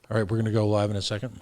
All right, we're going to go live in a second.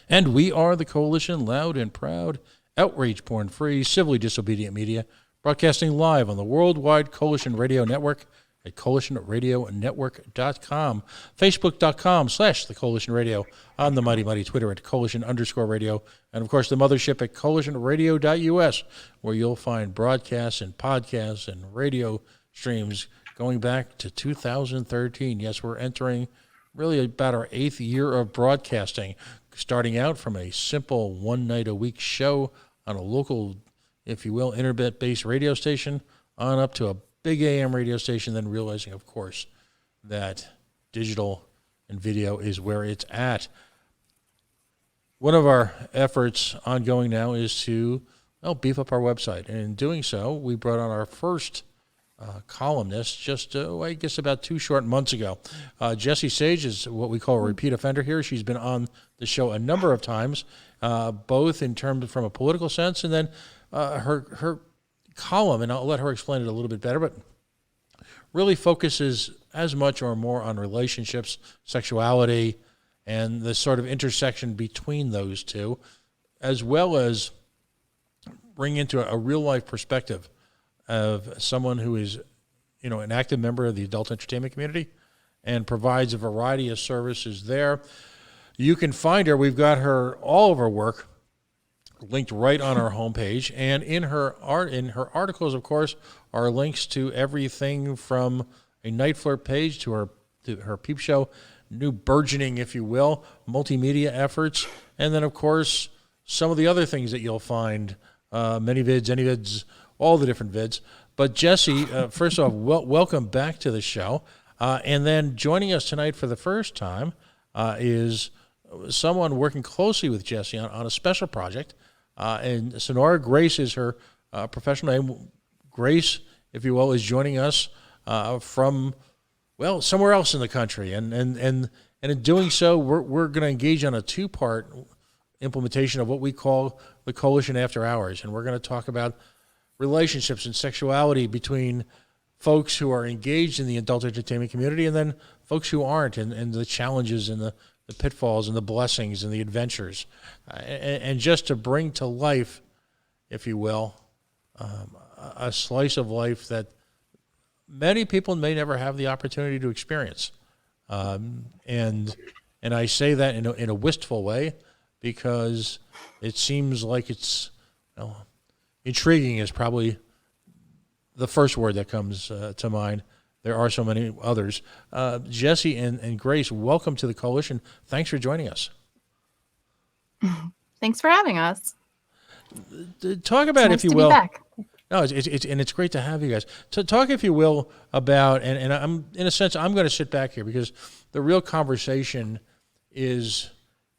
And we are the Coalition, loud and proud, outrage porn free, civilly disobedient media, broadcasting live on the Worldwide Coalition Radio Network at coalitionradionetwork.com, facebook.com/the Coalition Radio, on the mighty, mighty Twitter at Coalition_radio, and of course the mothership at coalitionradio.us, where you'll find broadcasts and podcasts and radio streams going back to 2013. Yes, we're entering really about our 8th year of broadcasting, starting out from a simple one-night-a-week show on a local, if you will, internet-based radio station, on up to a big AM radio station, then realizing, of course, that digital and video is where it's at. One of our efforts ongoing now is to beef up our website. And in doing so, we brought on our first columnist just, I guess, about 2 short months ago. Jessie Sage is what we call a repeat offender here. She's been on the show a number of times, both in terms from a political sense, and then her column, and I'll let her explain it a little bit better, but really focuses as much or more on relationships, sexuality, and the sort of intersection between those two, as well as bring into a real-life perspective of someone who is, an active member of the adult entertainment community and provides a variety of services there. You can find her. We've got all of her work linked right on our homepage, and in her articles, of course, are links to everything from a Night Flirt page to her peep show, new burgeoning, if you will, multimedia efforts, and then, of course, some of the other things that you'll find, many vids, any vids, all the different vids. But Jessie, first off, welcome back to the show. And then joining us tonight for the first time is someone working closely with Jessie on a special project. And Sonora, Grace is her professional name. Grace, if you will, is joining us from, somewhere else in the country. And in doing so, we're going to engage on a 2-part implementation of what we call the Coalition After Hours. And we're going to talk about relationships and sexuality between folks who are engaged in the adult entertainment community and then folks who aren't, and the challenges and the pitfalls and the blessings and the adventures. And just to bring to life, if you will, a slice of life that many people may never have the opportunity to experience. And I say that in a wistful way because it seems like it's, intriguing is probably the first word that comes to mind. There are so many others. Jessie and Grace, welcome to the Coalition. Thanks for joining us. Thanks for having us. Talk about, it's nice if you to will. Be back. No, it's great to have you guys. To talk, if you will, about, and I'm in a sense, I'm going to sit back here because the real conversation is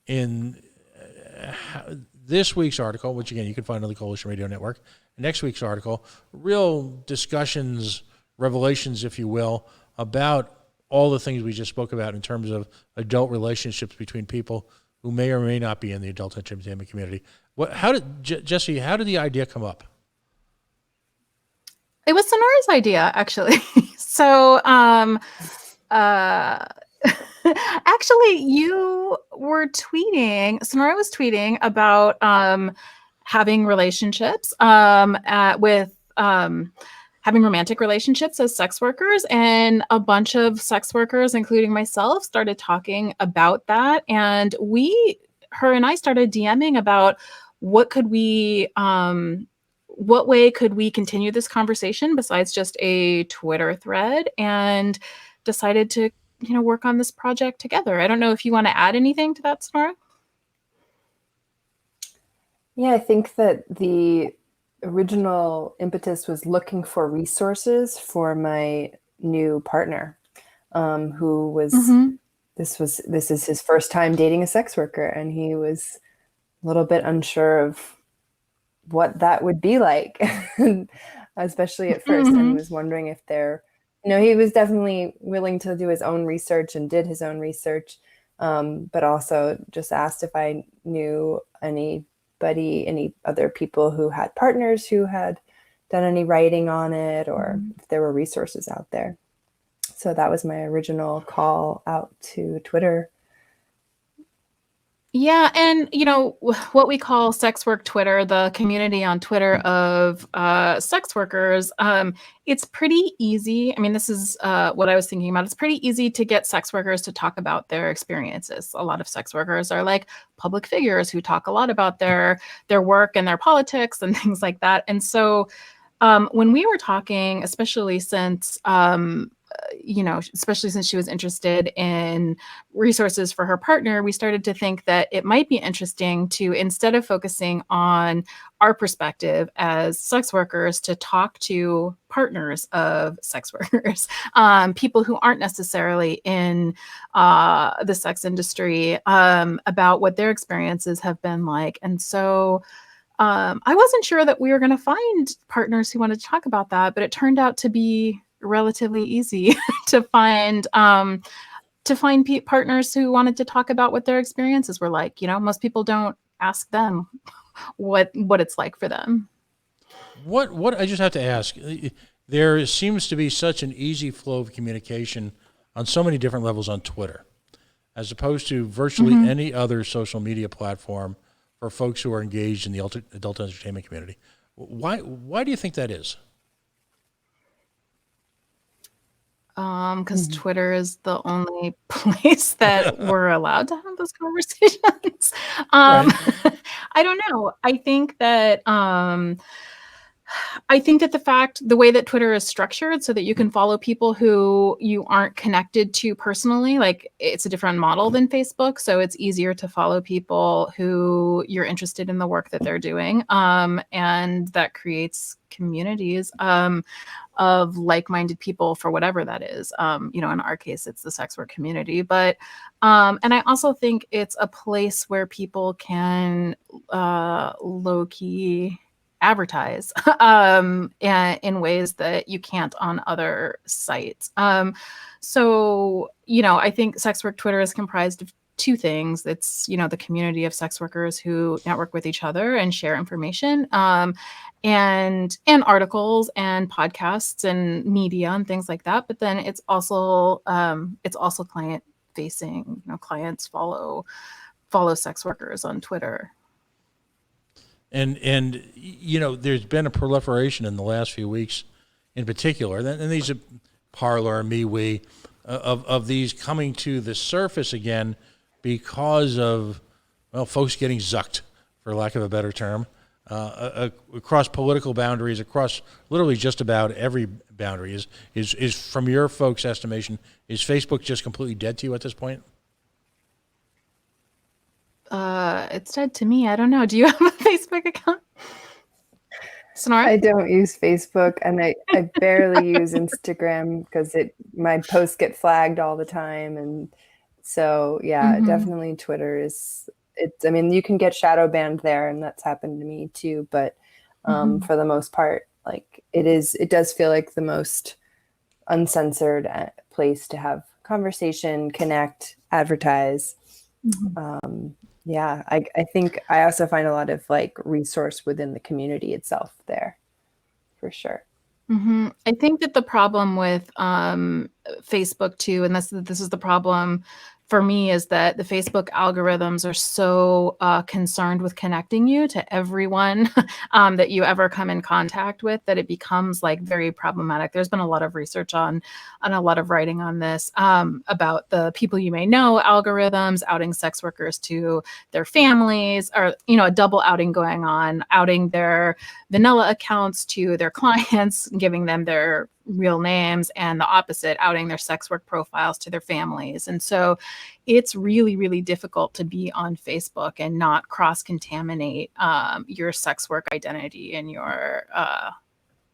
in this week's article, which again you can find on the Coalition Radio Network. Next week's article, real discussions, revelations, if you will, about all the things we just spoke about in terms of adult relationships between people who may or may not be in the adult entertainment community. Jessie, how did the idea come up? It was Sonora's idea, actually. So, actually, you were tweeting. Sonora was tweeting about having relationships with having romantic relationships as sex workers, and a bunch of sex workers, including myself, started talking about that. And her and I started DMing about what way could we continue this conversation besides just a Twitter thread, and decided to work on this project together. I don't know if you want to add anything to that, Sonora? Yeah, I think that the original impetus was looking for resources for my new partner. who was Mm-hmm. this is his first time dating a sex worker, and he was a little bit unsure of what that would be like, especially at first. And he was wondering if he was definitely willing to do his own research and did his own research, but also just asked if I knew any other people who had partners who had done any writing on it, or if there were resources out there. So that was my original call out to Twitter. Yeah, and what we call sex work Twitter, the community on Twitter of sex workers, it's pretty easy. I mean, this is what I was thinking about. It's pretty easy to get sex workers to talk about their experiences. A lot of sex workers are like public figures who talk a lot about their work and their politics and things like that. And so when we were talking, especially since she was interested in resources for her partner, we started to think that it might be interesting to, instead of focusing on our perspective as sex workers, to talk to partners of sex workers, people who aren't necessarily in the sex industry, about what their experiences have been like. And so I wasn't sure that we were going to find partners who wanted to talk about that, but it turned out to be relatively easy to find partners who wanted to talk about what their experiences were like. Most people don't ask them what it's like for them. What I just have to ask, there seems to be such an easy flow of communication on so many different levels on Twitter, as opposed to virtually any other social media platform for folks who are engaged in the adult entertainment community. Why do you think that is? Because Twitter is the only place that we're allowed to have those conversations. Right. I don't know. I think that the way that Twitter is structured so that you can follow people who you aren't connected to personally, like it's a different model than Facebook. So it's easier to follow people who you're interested in the work that they're doing. And that creates communities of like-minded people for whatever that is. In our case, it's the sex work community. But and I also think it's a place where people can low-key advertise in ways that you can't on other sites. So I think sex work Twitter is comprised of two things. It's the community of sex workers who network with each other and share information, and articles and podcasts and media and things like that. But then it's also client facing. Clients follow sex workers on Twitter. And there's been a proliferation in the last few weeks, in particular, and these are Parler, MeWe, of these coming to the surface again because of folks getting zucked, for lack of a better term, across political boundaries, across literally just about every boundary. Is from your folks' estimation, is Facebook just completely dead to you at this point? It's dead to me. I don't know. Do you have a Facebook account, Sonora? I don't use Facebook, and I barely use Instagram because my posts get flagged all the time. And so, yeah, definitely Twitter I mean, you can get shadow banned there, and that's happened to me too. But for the most part, like it does feel like the most uncensored place to have conversation, connect, advertise. Yeah, I think I also find a lot of like resource within the community itself there, for sure. I think that the problem with Facebook too, and this is the problem for me, is that the Facebook algorithms are so concerned with connecting you to everyone that you ever come in contact with, that it becomes like very problematic. There's been a lot of research on a lot of writing on this about the people you may know algorithms outing sex workers to their families, or a double outing going on, outing their vanilla accounts to their clients, giving them their real names, and the opposite, outing their sex work profiles to their families. And so it's really, really difficult to be on Facebook and not cross-contaminate your sex work identity and your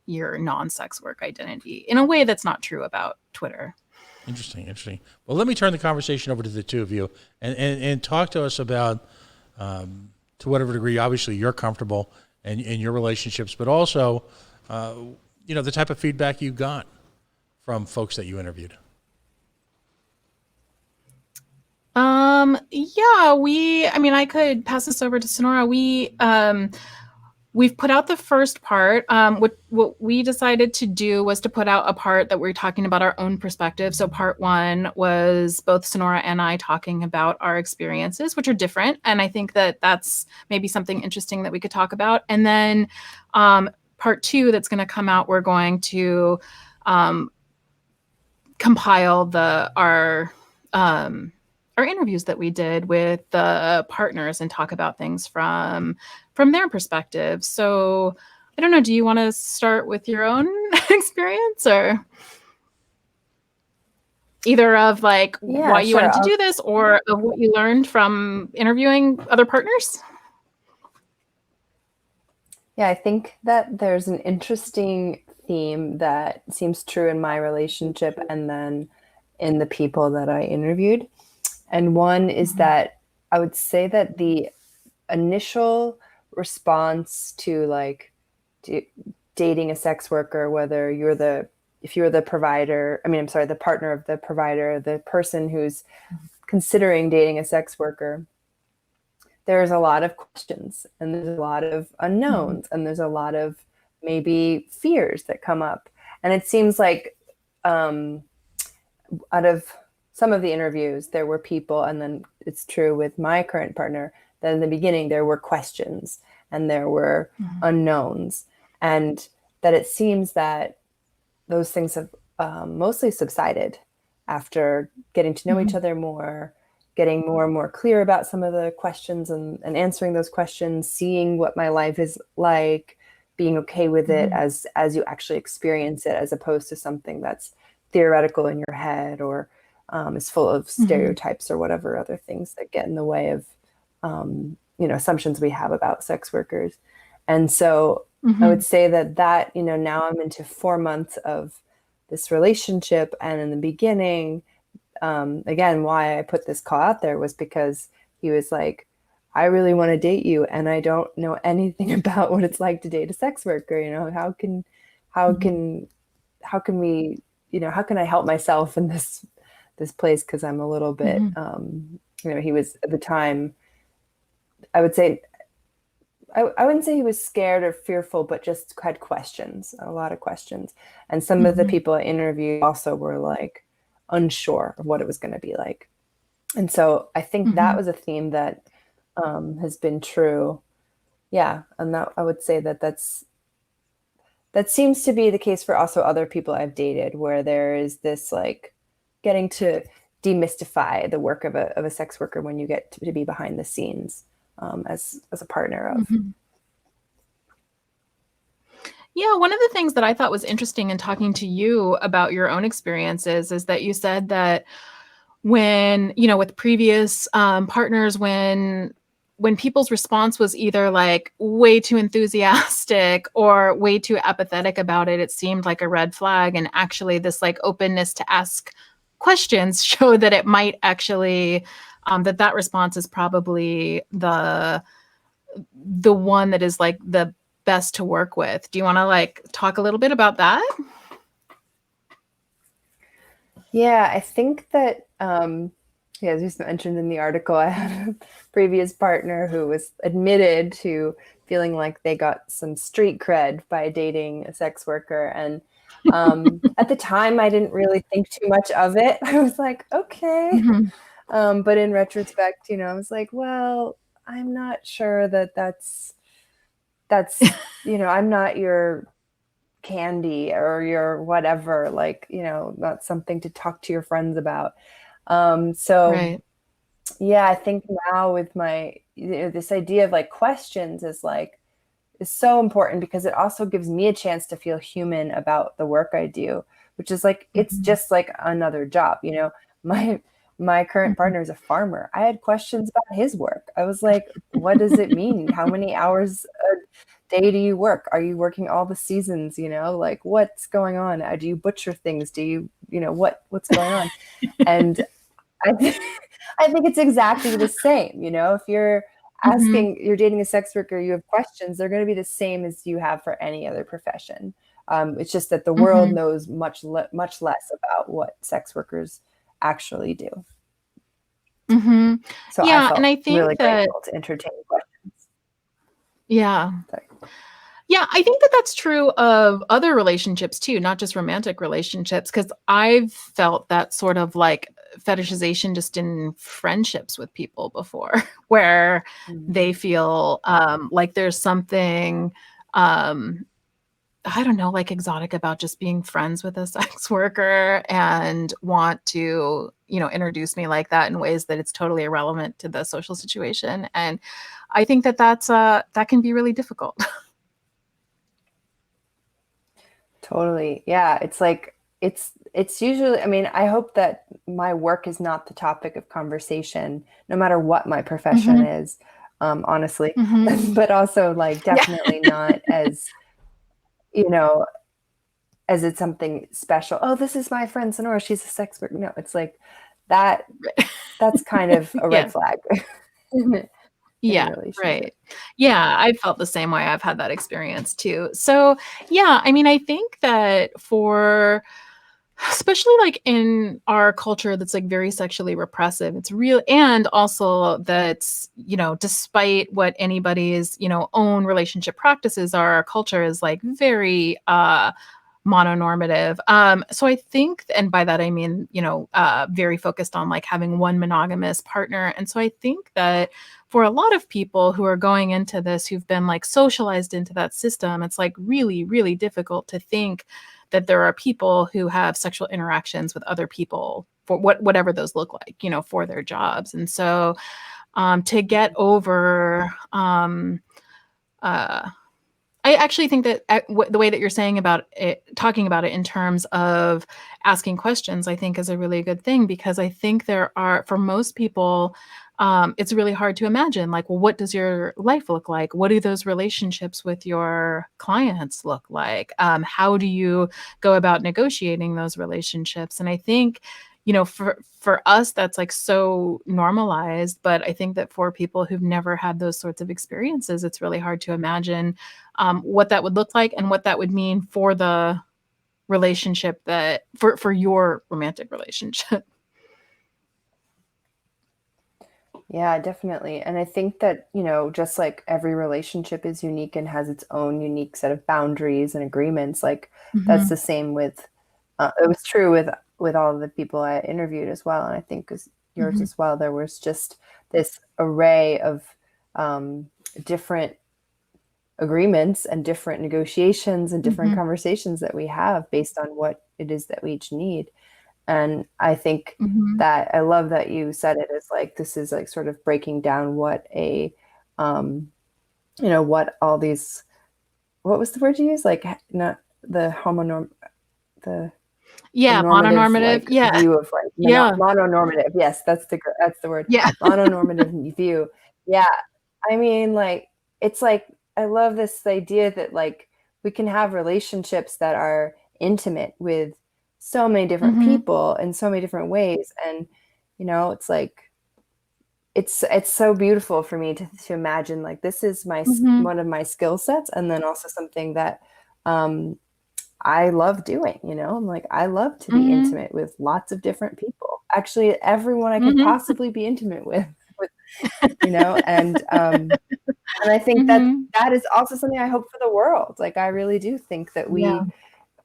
non-sex work identity in a way that's not true about Twitter. Interesting. Well, let me turn the conversation over to the two of you and talk to us about, to whatever degree, obviously you're comfortable in your relationships, but also, the type of feedback you got from folks that you interviewed. I could pass this over to Sonora. We've put out the first part. What we decided to do was to put out a part that we're talking about our own perspective. So part one was both Sonora and I talking about our experiences, which are different. And I think that that's maybe something interesting that we could talk about. And then part two that's going to come out, we're going to compile our interviews that we did with the partners and talk about things from their perspective. So I don't know, do you want to start with your own experience, or either of why you wanted to do this, or of what you learned from interviewing other partners? Yeah, I think that there's an interesting theme that seems true in my relationship and then in the people that I interviewed. And one is that I would say that the initial response to dating a sex worker, whether if you're the provider, the partner of the provider, the person who's considering dating a sex worker, there's a lot of questions and there's a lot of unknowns and there's a lot of maybe fears that come up. And it seems like out of some of the interviews, there were people, and then it's true with my current partner, that in the beginning there were questions and there were unknowns, and that it seems that those things have mostly subsided after getting to know each other more, getting more and more clear about some of the questions and answering those questions, seeing what my life is like, being okay with it as you actually experience it, as opposed to something that's theoretical in your head or is full of stereotypes or whatever other things that get in the way of, assumptions we have about sex workers. And so I would say that, now I'm into 4 months of this relationship. And in the beginning, again, why I put this call out there was because he was like, I really want to date you, and I don't know anything about what it's like to date a sex worker. How can we, how can I help myself in this place? Cause I'm a little bit, he was at the time, I would say, I wouldn't say he was scared or fearful, but just had questions, a lot of questions. And some of the people I interviewed also were unsure of what it was going to be like. And so I think that was a theme that has been true. Yeah. And that I would say that seems to be the case for also other people I've dated, where there is this getting to demystify the work of a sex worker when you get to be behind the scenes as a partner of. Yeah, one of the things that I thought was interesting in talking to you about your own experiences is that you said that when, with previous partners, when people's response was either way too enthusiastic or way too apathetic about it, it seemed like a red flag. And actually this openness to ask questions showed that it might actually, that response is probably the one that is the best to work with. Do you want to talk a little bit about that? Yeah, I think that, as you mentioned in the article, I had a previous partner who was admitted to feeling like they got some street cred by dating a sex worker. And at the time, I didn't really think too much of it. I was like, okay. But in retrospect, I was like, well, I'm not sure that's, I'm not your candy or your whatever, not something to talk to your friends about. Right. Yeah, I think now with my, this idea of questions is so important, because it also gives me a chance to feel human about the work I do, which is it's just another job. My current partner is a farmer. I had questions about his work. I was like, what does it mean? How many hours a day do you work? Are you working all the seasons? What's going on? Do you butcher things? Do you, what's going on? And I think, I think it's exactly the same. If you're asking, you're dating a sex worker, you have questions, they're going to be the same as you have for any other profession. It's just that the world knows much less about what sex workers actually do. So Yeah, I felt and I think really that grateful to entertain questions. yeah. Sorry. Yeah, I think that that's true of other relationships too, not just romantic relationships, because I've felt that sort of like fetishization just in friendships with people before, where they feel like there's something, I don't know, like exotic about just being friends with a sex worker and want to, introduce me like that in ways that it's totally irrelevant to the social situation. And I think that that can be really difficult. Totally. Yeah. It's like, it's usually, I mean, I hope that my work is not the topic of conversation, no matter what my profession is, honestly, but also like definitely not as, as it's something special. Oh, this is my friend Sonora, she's a sex worker. No, it's like that's kind of a red flag. Yeah, right. Yeah, I felt the same way. I've had that experience too. So, yeah, I mean, I think that especially like in our culture that's like very sexually repressive, it's real. And also that's, despite what anybody's, own relationship practices are, our culture is like very, mononormative. So I think, and by that I mean, very focused on like having one monogamous partner. And so I think that for a lot of people who are going into this, who've been like socialized into that system, it's like really, really difficult to think that there are people who have sexual interactions with other people for whatever those look like, for their jobs. And so to get over, I actually think that the way that you're saying about it, talking about it in terms of asking questions, I think is a really good thing, because I think for most people, it's really hard to imagine, like, well, what does your life look like? What do those relationships with your clients look like? How do you go about negotiating those relationships? And I think, for us, that's like so normalized. But I think that for people who've never had those sorts of experiences, it's really hard to imagine what that would look like and what that would mean for the relationship for your romantic relationship. Yeah, definitely. And I think that, just like every relationship is unique and has its own unique set of boundaries and agreements, like that's the same with, it was true with all of the people I interviewed as well. And I think yours as well, there was just this array of different agreements and different negotiations and different conversations that we have based on what it is that we each need. And I think that I love that you said it as like, this is like sort of breaking down what what all these, what was the word you used? Like not the Mononormative. Like, view of like mononormative. Yes, that's the word. Yeah. Mononormative view. Yeah. I mean, like, it's like, I love this idea that like we can have relationships that are intimate with so many different people in so many different ways. And, it's like, it's so beautiful for me to imagine like, this is one of my skill sets. And then also something that, I love doing, I'm like, I love to be intimate with lots of different people. Actually, everyone I could possibly be intimate with, and I think that is also something I hope for the world. Like, I really do think that we,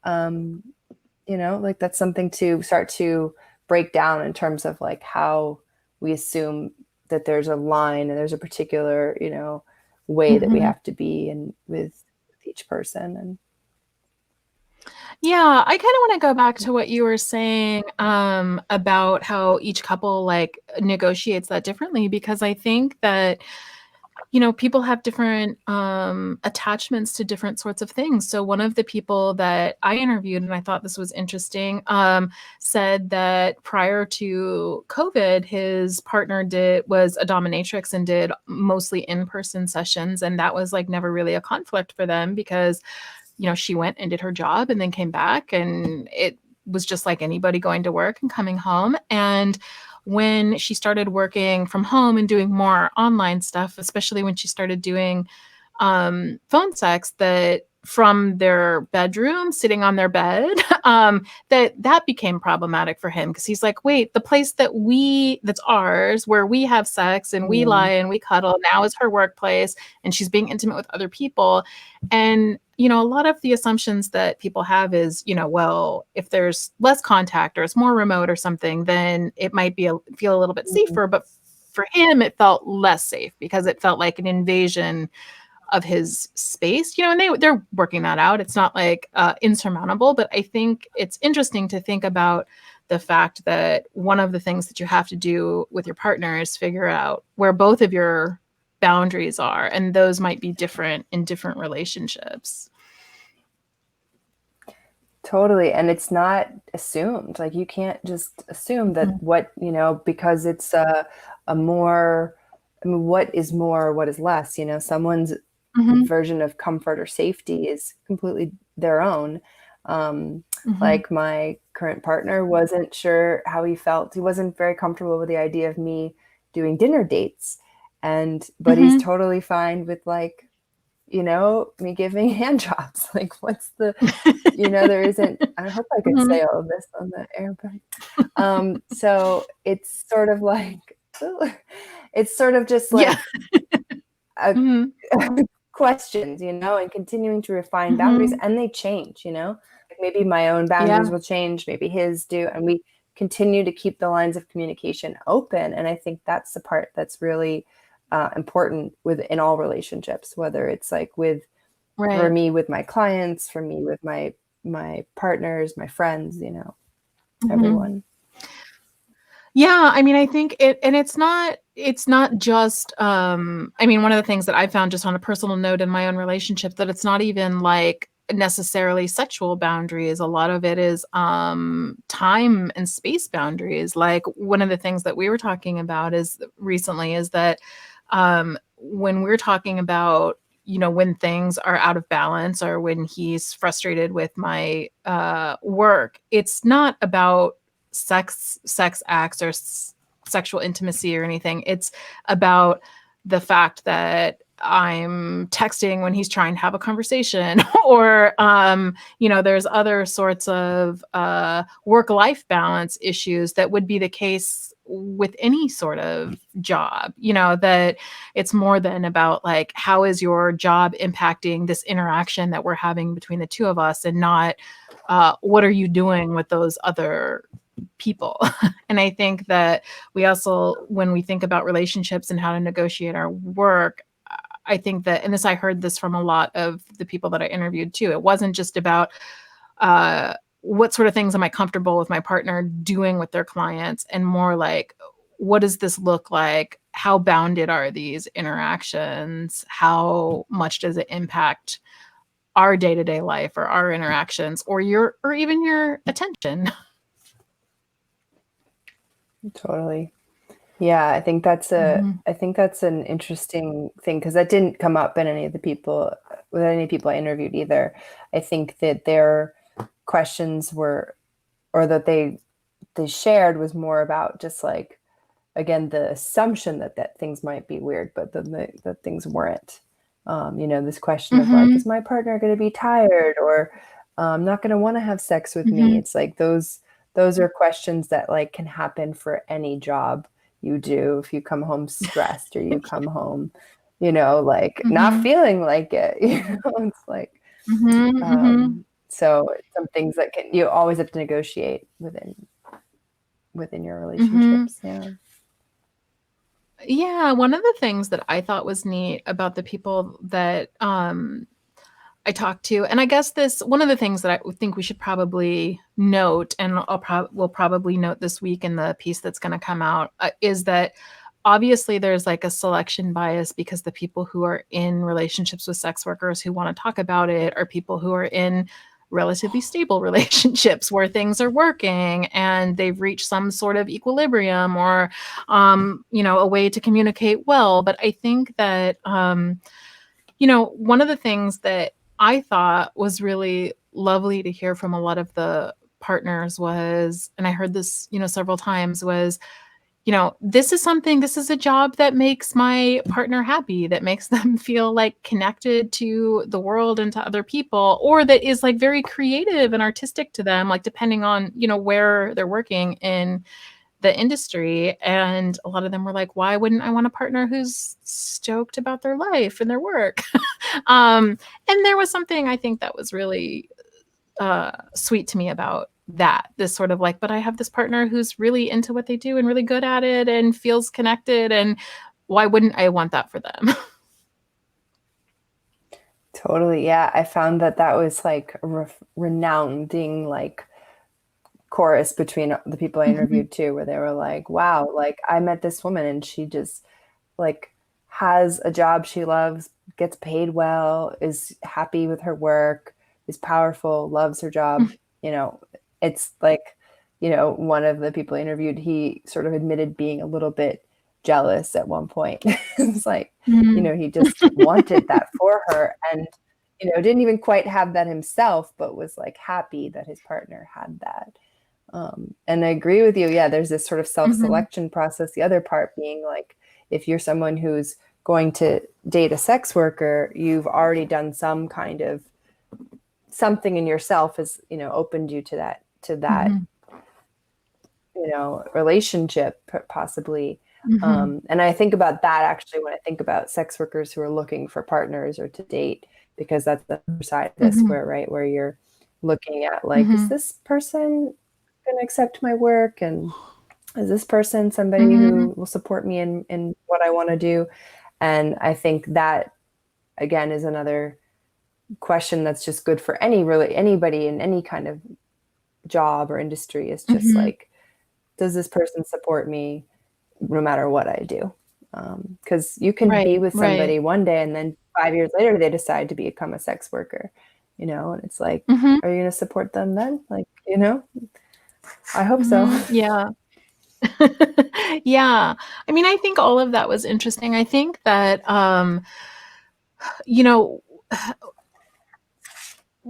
like that's something to start to break down in terms of like how we assume that there's a line and there's a particular, way that we have to be and with each person. And Yeah, I kind of want to go back to what you were saying about how each couple like negotiates that differently, because I think that people have different attachments to different sorts of things. So one of the people that I interviewed, and I thought this was interesting, said that prior to COVID, his partner was a dominatrix and did mostly in-person sessions, and that was like never really a conflict for them because she went and did her job and then came back, and was just like anybody going to work and coming home. And when she started working from home and doing more online stuff, especially when she started doing phone sex that from their bedroom, sitting on their bed, that became problematic for him because he's like, wait, the place that's ours, where we have sex and we lie and we cuddle, now is her workplace, and she's being intimate with other people. And a lot of the assumptions that people have is, well, if there's less contact or it's more remote or something, then it might feel a little bit safer. But for him, it felt less safe because it felt like an invasion of his space, and they're working that out. It's not like insurmountable, but I think it's interesting to think about the fact that one of the things that you have to do with your partner is figure out where both of your boundaries are, and those might be different in different relationships. Totally. And it's not assumed. Like, you can't just assume that because it's a more, what is more, what is less, someone's version of comfort or safety is completely their own. Like, my current partner wasn't sure how he felt. He wasn't very comfortable with the idea of me doing dinner dates, but he's totally fine with, like, me giving hand jobs. Like, what's the, there isn't, I hope I could say all of this on the air, but so it's sort of like, it's sort of just like questions, and continuing to refine boundaries, and they change, like, maybe my own boundaries will change, maybe his do, and we continue to keep the lines of communication open. And I think that's the part that's really important in all relationships, whether it's like for me with my clients, for me with my partners, my friends, everyone. Yeah, I mean, I think it's not just, one of the things that I found just on a personal note in my own relationship, that it's not even like necessarily sexual boundaries. A lot of it is time and space boundaries. Like, one of the things that we were talking about recently is that when we're talking about, when things are out of balance or when he's frustrated with my work, it's not about sex acts or sexual intimacy or anything. It's about the fact that I'm texting when he's trying to have a conversation, or there's other sorts of work-life balance issues that would be the case with any sort of job, that it's more than about, like, how is your job impacting this interaction that we're having between the two of us, and not what are you doing with those other people. And I think that we also, when we think about relationships and how to negotiate our work, I think that, and I heard this from a lot of the people that I interviewed too, it wasn't just about what sort of things am I comfortable with my partner doing with their clients, and more like, what does this look like? How bounded are these interactions? How much does it impact our day-to-day life or our interactions, or even your attention? Totally. Yeah, I think that's an interesting thing, because that didn't come up in any people I interviewed either. I think that their questions were, or that they shared, was more about just, like, again, the assumption that things might be weird, but that things weren't. This question of, like, is my partner going to be tired, or not going to want to have sex with me? It's like those are questions that, like, can happen for any job you do. If you come home stressed, or you come home, like, not feeling like it, it's like, so some things that you always have to negotiate within your relationships. Yeah, one of the things that I thought was neat about the people that I talked to, and I guess one of the things that I think we should probably note, and we'll probably note this week in the piece that's going to come out, is that obviously there's, like, a selection bias, because the people who are in relationships with sex workers who want to talk about it are people who are in relatively stable relationships where things are working and they've reached some sort of equilibrium, or a way to communicate well. But I think that one of the things that I thought was really lovely to hear from a lot of the partners was, and I heard this, several times, was, this is a job that makes my partner happy, that makes them feel like connected to the world and to other people, or that is like very creative and artistic to them, like depending on, where they're working in the industry. And a lot of them were like, why wouldn't I want a partner who's stoked about their life and their work? And there was something I think that was really sweet to me about that, this sort of like, but I have this partner who's really into what they do and really good at it and feels connected, and why wouldn't I want that for them? Totally. Yeah. I found that was like a renounding like chorus between the people I interviewed too, where they were like, wow, like I met this woman and she just like has a job she loves, gets paid well, is happy with her work, is powerful, loves her job. It's like, one of the people I interviewed, he sort of admitted being a little bit jealous at one point. It's like, he just wanted that for her, and, didn't even quite have that himself, but was like happy that his partner had that. And I agree with you. Yeah, there's this sort of self-selection process. The other part being like, if you're someone who's going to date a sex worker, you've already done some kind of something in yourself has, opened you to that, relationship possibly. And I think about that actually when I think about sex workers who are looking for partners or to date, because that's the other side of this, where you're looking at like, is this person going to accept my work, and is this person somebody who will support me in what I want to do? And I think that again is another question that's just good for anybody in any kind of job or industry, is just like, does this person support me no matter what I do? Because you can be with somebody one day and then 5 years later they decide to become a sex worker, and it's like, are you going to support them then? Like, I hope so. Yeah. Yeah. I mean, I think all of that was interesting. I think that,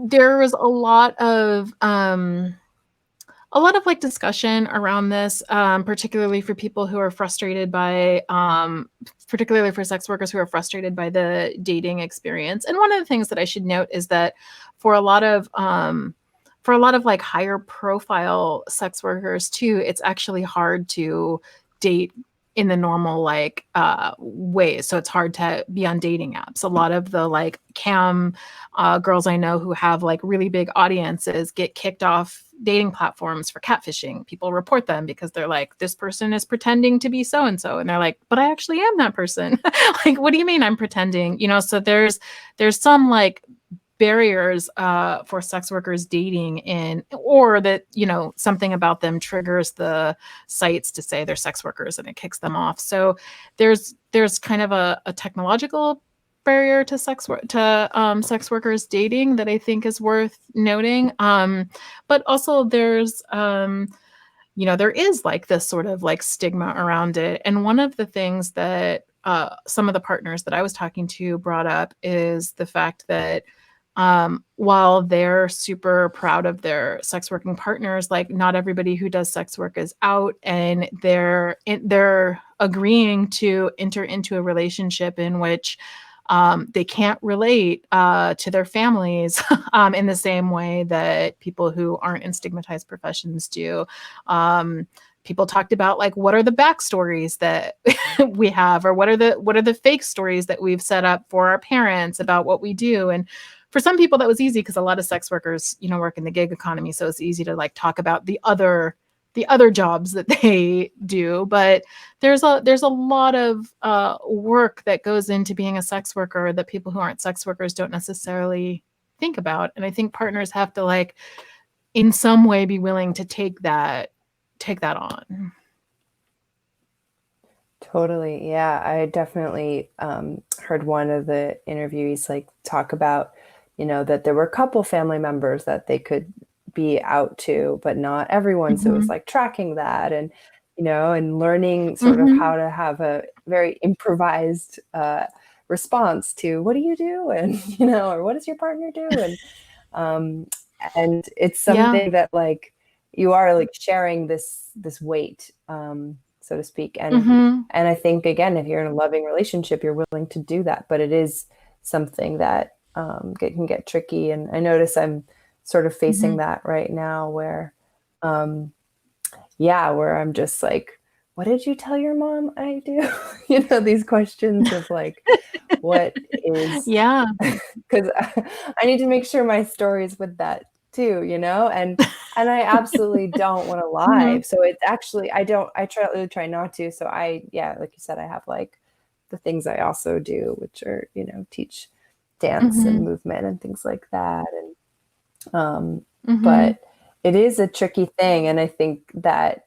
there was a lot of like discussion around this, particularly for people who are frustrated by, particularly for sex workers who are frustrated by the dating experience. And one of the things that I should note is that for a lot of like higher profile sex workers too, it's actually hard to date in the normal like ways. So it's hard to be on dating apps. A lot of the like cam girls I know who have like really big audiences get kicked off dating platforms for catfishing. People report them because they're like, this person is pretending to be so and so, and they're like, but I actually am that person. Like, what do you mean I'm pretending? So there's some like barriers for sex workers dating in, or that something about them triggers the sites to say they're sex workers and it kicks them off. So there's kind of a technological barrier to sex workers dating that I think is worth noting. But also there's there is like this sort of like stigma around it. And one of the things that some of the partners that I was talking to brought up is the fact that while they're super proud of their sex working partners, like not everybody who does sex work is out, and they're agreeing to enter into a relationship in which they can't relate to their families in the same way that people who aren't in stigmatized professions do. People talked about like, what are the backstories that we have, or what are the fake stories that we've set up for our parents about what we do. And for some people that was easy because a lot of sex workers, work in the gig economy. So it's easy to like talk about the other jobs that they do. But there's a lot of work that goes into being a sex worker that people who aren't sex workers don't necessarily think about. And I think partners have to like in some way be willing to take that on. Totally. Yeah. I definitely heard one of the interviewees like talk about, that there were a couple family members that they could be out to, but not everyone. So it was like tracking that and, and learning sort of how to have a very improvised response to what do you do? And, or what does your partner do? And it's something that like, you are like sharing this weight, so to speak. And I think, again, if you're in a loving relationship, you're willing to do that, but it is something that can get tricky. And I notice I'm sort of facing that right now, where where I'm just like, what did you tell your mom I do? These questions of like, what is, because I need to make sure my story is with that too, and I absolutely don't want to lie. So it's actually, I really try not to. So like you said, I have like the things I also do, which are, teach dance and movement and things like that. And, but it is a tricky thing. And I think that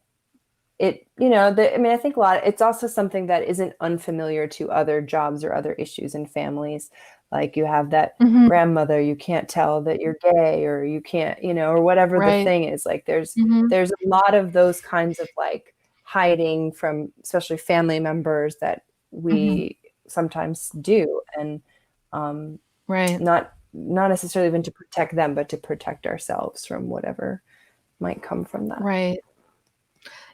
I think it's also something that isn't unfamiliar to other jobs or other issues in families. Like you have that grandmother, you can't tell that you're gay, or you can't, or whatever the thing is. Like there's a lot of those kinds of like hiding from, especially family members, that we sometimes do. And not necessarily even to protect them, but to protect ourselves from whatever might come from that. Right.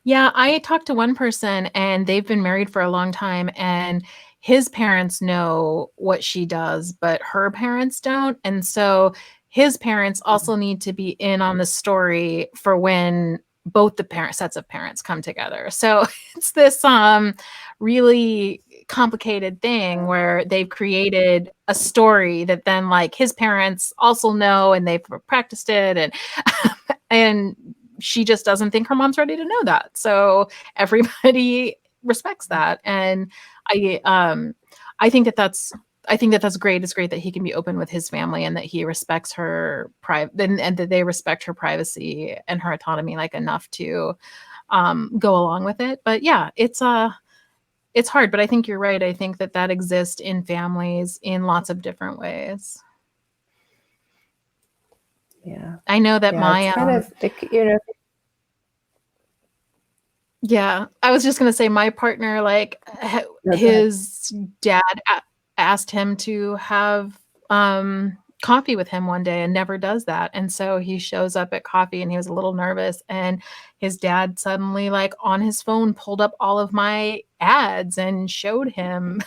Yeah, I talked to one person, and they've been married for a long time, and his parents know what she does, but her parents don't. And so his parents also need to be in on the story for when both the sets of parents come together. So it's this really complicated thing where they've created a story that then like his parents also know, and they've practiced it, and she just doesn't think her mom's ready to know that. So everybody respects that. And I think that's great. It's great that he can be open with his family, and that he respects her and that they respect her privacy and her autonomy like enough to go along with it. But yeah, it's hard, but I think you're right. I think that exists in families in lots of different ways. Yeah. I know that my kind of, yeah, I was just going to say my partner, like his dad asked him to have coffee with him one day, and never does that. And so he shows up at coffee, and he was a little nervous, and his dad suddenly like on his phone pulled up all of my ads and showed him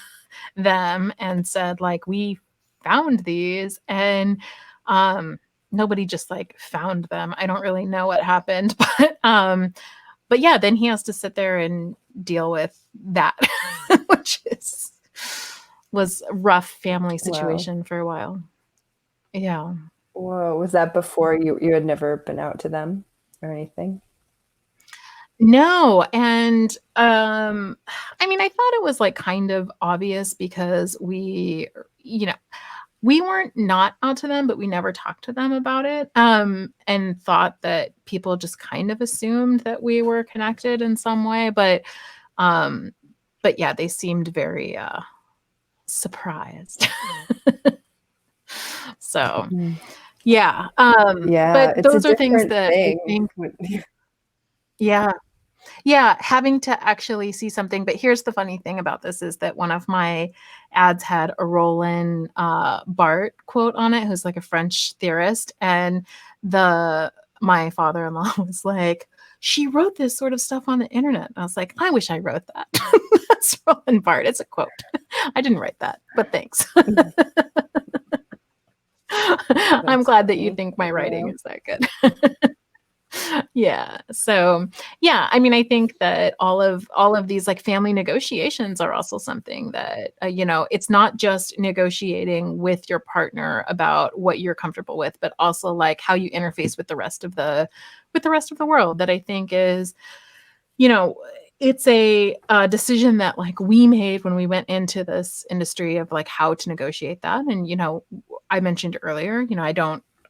them and said like, we found these. And nobody just like found them. I don't really know what happened, but yeah, then he has to sit there and deal with that, which was a rough family situation for a while. Yeah. Whoa, was that before you had never been out to them or anything? No. And I mean, I thought it was like kind of obvious, because we weren't not out to them, but we never talked to them about it. And thought that people just kind of assumed that we were connected in some way. But yeah, they seemed very surprised. So yeah. But those are things that I think, yeah, having to actually see something. But here's the funny thing about this is that one of my ads had a Roland Barthes quote on it, who's like a French theorist. And my father-in-law was like, she wrote this sort of stuff on the internet. And I was like, I wish I wrote that. That's Roland Barthes. It's a quote. I didn't write that, but thanks. I'm glad that you think my writing is that good. Yeah. So yeah, I mean, I think that all of these like family negotiations are also something that, it's not just negotiating with your partner about what you're comfortable with, but also like how you interface with the rest of the world, that I think is, it's a decision that like we made when we went into this industry of like how to negotiate that. And, I mentioned earlier,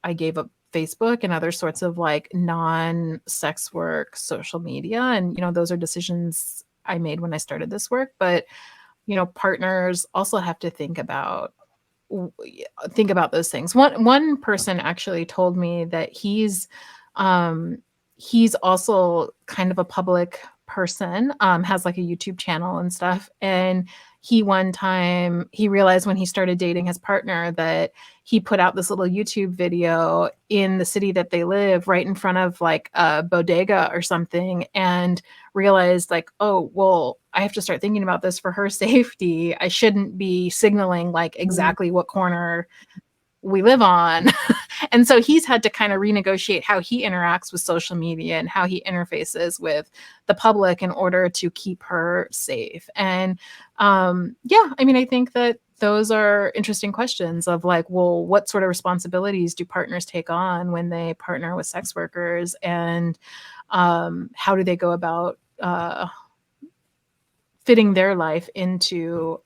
I gave up Facebook and other sorts of like non-sex work social media. And, those are decisions I made when I started this work. But, partners also have to think about those things. One person actually told me that he's also kind of a public person, has like a YouTube channel and stuff. And one time he realized when he started dating his partner that he put out this little YouTube video in the city that they live right in front of like a bodega or something, and realized like, oh, well, I have to start thinking about this for her safety. I shouldn't be signaling like exactly what corner we live on. And so he's had to kind of renegotiate how he interacts with social media and how he interfaces with the public in order to keep her safe. And yeah, I mean, I think that those are interesting questions of like, well, what sort of responsibilities do partners take on when they partner with sex workers, and how do they go about fitting their life into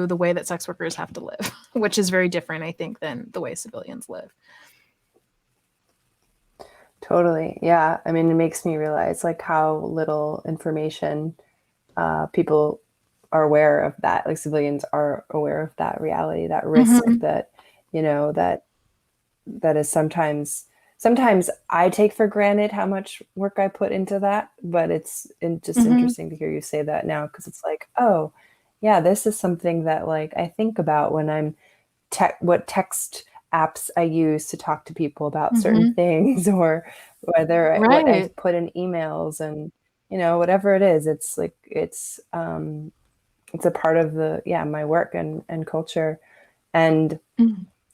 the way that sex workers have to live, which is very different, I think, than the way civilians live. Totally. Yeah. I mean, it makes me realize like how little information people are aware of that. Like civilians are aware of that reality, that risk that, you know, that is sometimes I take for granted how much work I put into that, but it's just interesting to hear you say that now, because it's like, oh yeah, this is something that like I think about when I'm what text apps I use to talk to people about certain things, or whether what I put in emails, and you know, whatever it is, it's like it's a part of my work and culture. And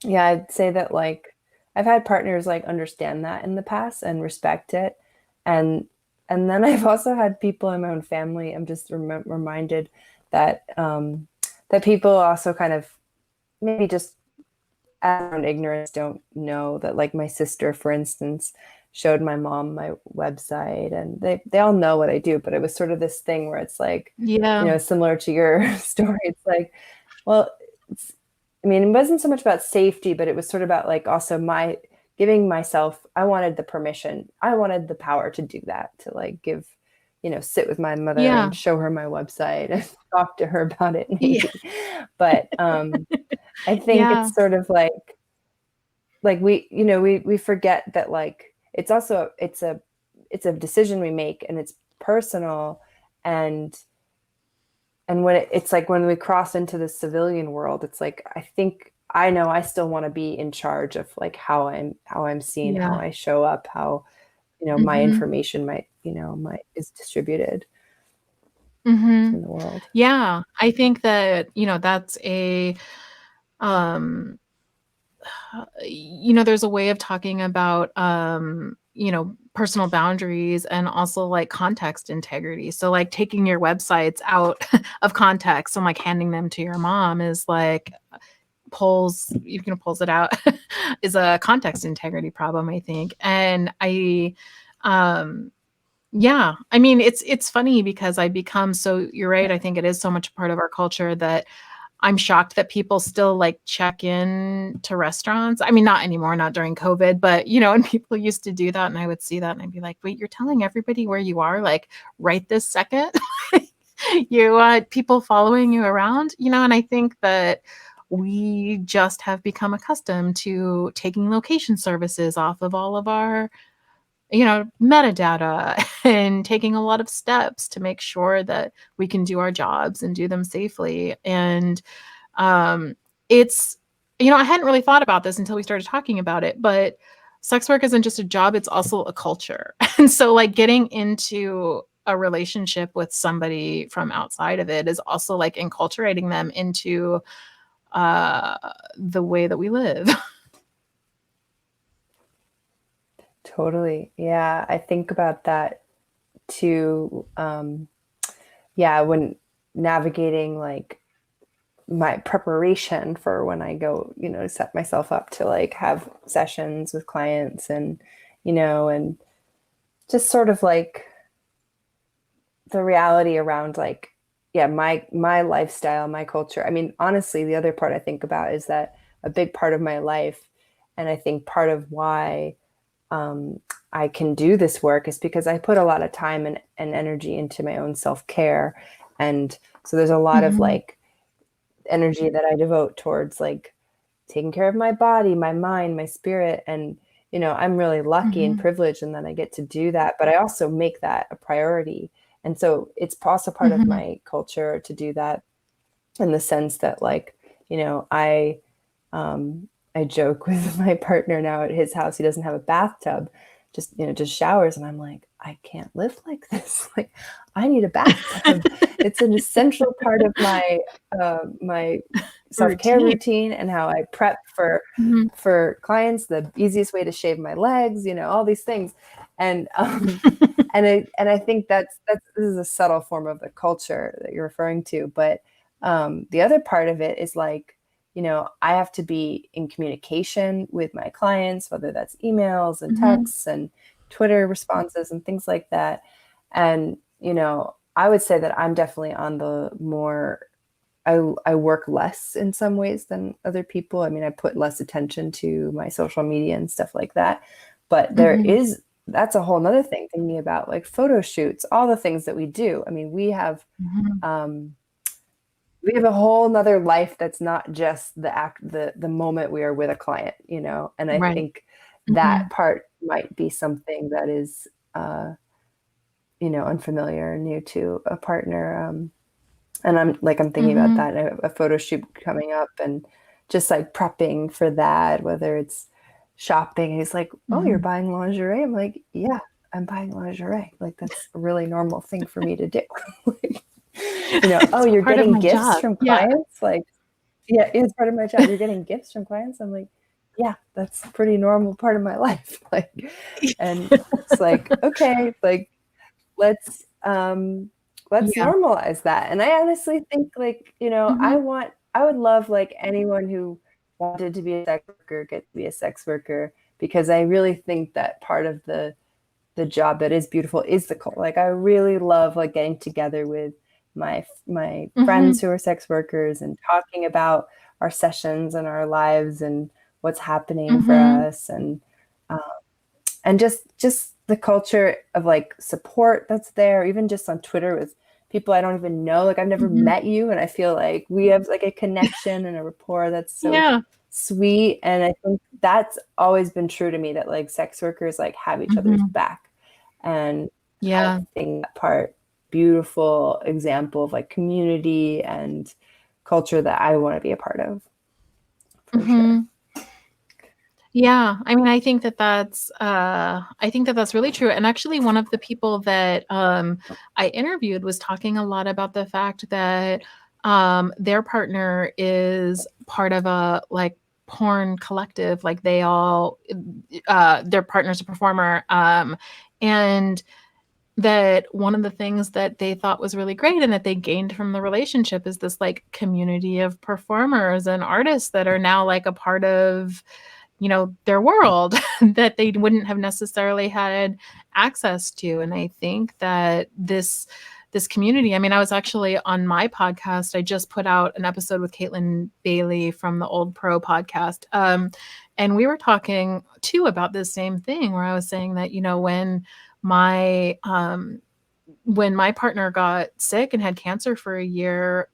yeah, I'd say that like I've had partners like understand that in the past and respect it, and then I've also had people in my own family. I'm just reminded that that people also kind of maybe just out of ignorance don't know that, like my sister, for instance, showed my mom my website, and they all know what I do, but it was sort of this thing where it's like, you know, similar to your story. It's like, well, I mean, it wasn't so much about safety, but it was sort of about like also my giving myself, I wanted the permission, I wanted the power to do that, to like give, you know, sit with my mother and show her my website and talk to her about it maybe. But I think it's sort of like we, you know, we forget that like it's also it's a decision we make, and it's personal, and when it's like when we cross into the civilian world, it's like I think I know I still want to be in charge of like how I'm seen, how I show up, how, you know, my information is distributed in the world. Yeah, I think that, you know, that's a you know, there's a way of talking about you know, personal boundaries and also like context integrity. So like taking your websites out of context and like handing them to your mom is like pulls it out is a context integrity problem, I think. And yeah, I mean, it's funny because I become so, you're right, I think it is so much a part of our culture that I'm shocked that people still like check in to restaurants. I mean, not anymore, not during COVID, but you know, and people used to do that, and I would see that and I'd be like, wait, you're telling everybody where you are, like right this second? You want people following you around, you know? And I think that we just have become accustomed to taking location services off of all of our, you know, metadata and taking a lot of steps to make sure that we can do our jobs and do them safely. And it's, you know, I hadn't really thought about this until we started talking about it, but sex work isn't just a job, it's also a culture. And so like getting into a relationship with somebody from outside of it is also like enculturating them into the way that we live. Totally. Yeah. I think about that too. Yeah. When navigating like my preparation for when I go, you know, set myself up to like have sessions with clients, and, you know, and just sort of like the reality around like, yeah, my lifestyle, my culture. I mean, honestly, the other part I think about is that a big part of my life, and I think part of why I can do this work is because I put a lot of time and energy into my own self-care. And so there's a lot of like energy that I devote towards like taking care of my body, my mind, my spirit. And I'm really lucky and privileged and that I get to do that, but I also make that a priority. And so it's also part of my culture to do that, in the sense that, like, I joke with my partner now at his house. He doesn't have a bathtub, just showers. And I'm like, I can't live like this. Like, I need a bathtub. It's an essential part of my self-care routine and how I prep for clients, the easiest way to shave my legs, all these things. And and I think this is a subtle form of the culture that you're referring to. But the other part of it is, like, I have to be in communication with my clients, whether that's emails and texts and Twitter responses and things like that. And, I would say that I'm definitely on the more, I work less in some ways than other people. I mean, I put less attention to my social media and stuff like that. But that's a whole nother thing, thinking about, like, photo shoots, all the things that we do. I mean, we have a whole nother life that's not just the moment we are with a client, and I think that part might be something that is, unfamiliar, new to a partner. And I'm thinking about that, a photo shoot coming up, and just like prepping for that, whether it's shopping. And he's like, oh, you're buying lingerie? I'm like, yeah, I'm buying lingerie. Like, that's a really normal thing for me to do. Oh, you're getting gifts from clients? Like, yeah, it's part of my job. You're getting gifts from clients? I'm like, yeah, that's a pretty normal part of my life. Like, and it's like, okay, like, let's normalize that. And I honestly think, like, I would love, like, anyone who wanted to be a sex worker get to be a sex worker, because I really think that part of the job that is beautiful is the culture. Like, I really love, like, getting together with my friends who are sex workers and talking about our sessions and our lives and what's happening for us, and just the culture of, like, support that's there, even just on Twitter with people I don't even know. Like, I've never met you, and I feel like we have, like, a connection and a rapport that's so sweet. And I think that's always been true to me, that, like, sex workers, like, have each other's back. And I think that part, beautiful example of, like, community and culture that I want to be a part of, for sure. Yeah, I mean, I think that that's really true. And actually, one of the people that I interviewed was talking a lot about the fact that their partner is part of a, like, porn collective. Like, they all, their partner's a performer, and that one of the things that they thought was really great and that they gained from the relationship is this, like, community of performers and artists that are now, like, a part of, their world that they wouldn't have necessarily had access to. And I think that this community, I mean, I was actually on my podcast. I just put out an episode with Caitlin Bailey from the Old Pro podcast. And we were talking too about this same thing, where I was saying that, when my partner got sick and had cancer for a year,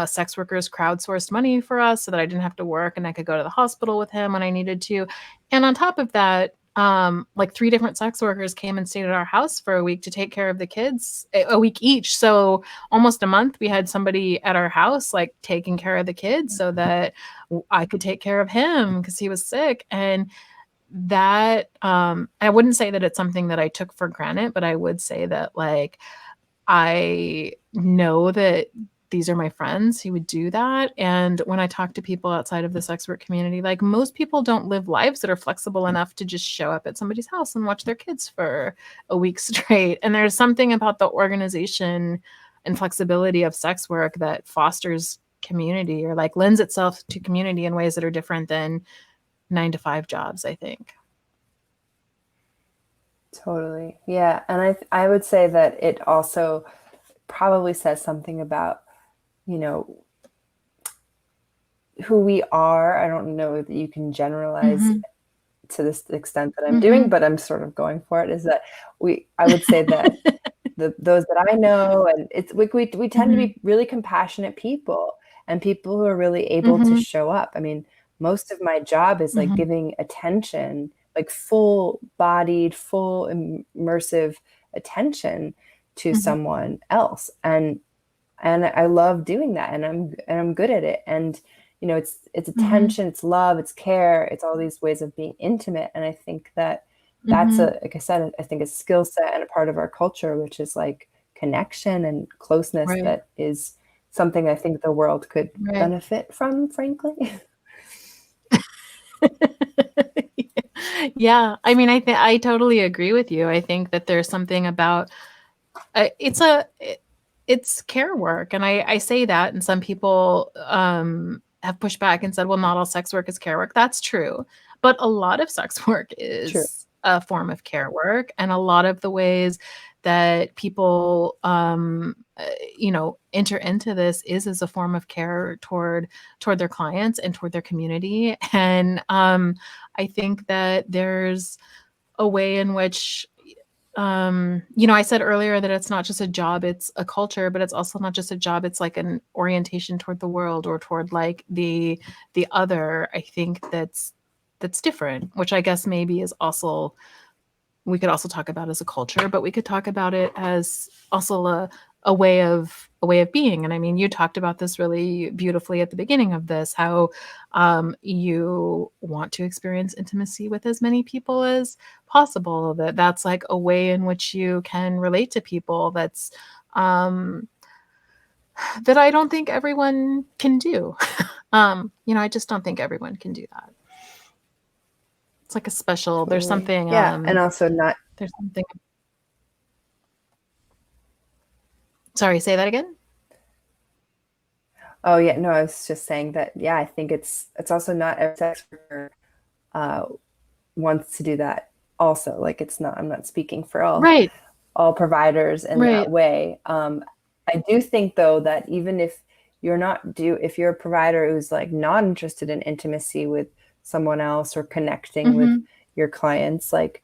sex workers crowdsourced money for us so that I didn't have to work and I could go to the hospital with him when I needed to. And on top of that, like, 3 different sex workers came and stayed at our house for a week to take care of the kids, a week each. So almost a month we had somebody at our house, like, taking care of the kids so that I could take care of him because he was sick. And that, I wouldn't say that it's something that I took for granted, but I would say that, like, I know that these are my friends who would do that. And when I talk to people outside of the sex work community, like, most people don't live lives that are flexible enough to just show up at somebody's house and watch their kids for a week straight. And there's something about the organization and flexibility of sex work that fosters community, or, like, lends itself to community in ways that are different than 9-to-5 jobs, I think. Totally. Yeah. And I would say that it also probably says something about, who we are. I don't know that you can generalize to this extent that I'm doing, but I'm sort of going for it, is that I would say that those that I know, and it's we tend to be really compassionate people, and people who are really able to show up. I mean, most of my job is, like, giving attention, like full bodied, full immersive attention to someone else. And I love doing that, and I'm good at it. And you know, it's attention, it's love, it's care, it's all these ways of being intimate. And I think that that's like I said, I think a skill set and a part of our culture, which is like connection and closeness, Right. that is something I think the world could Right. benefit from, frankly. Yeah, I mean, I totally agree with you. I think that there's something about it's care work, and I say that, and some people have pushed back and said, well, not all sex work is care work. That's true, but a lot of sex work is True. a form of care work, and a lot of the ways that people enter into this is as a form of care toward their clients and toward their community. And I think that there's a way in which I said earlier that it's not just a job, it's a culture, but it's also not just a job, it's like an orientation toward the world or toward like the other. I think that's different, which I guess maybe is also, we could also talk about as a culture, but we could talk about it as also a way of being. And I mean, you talked about this really beautifully at the beginning of this, how you want to experience intimacy with as many people as possible, that's like a way in which you can relate to people that's that I don't think everyone can do. I just don't think everyone can do that. It's like a special, Totally. there's something and also not there's something. Sorry, say that again. Oh yeah, no, I was just saying that. Yeah, I think it's also not every sex worker wants to do that. Also, like it's not. I'm not speaking for all providers in that way. I do think though that even if you're a provider who's like not interested in intimacy with someone else or connecting with your clients, like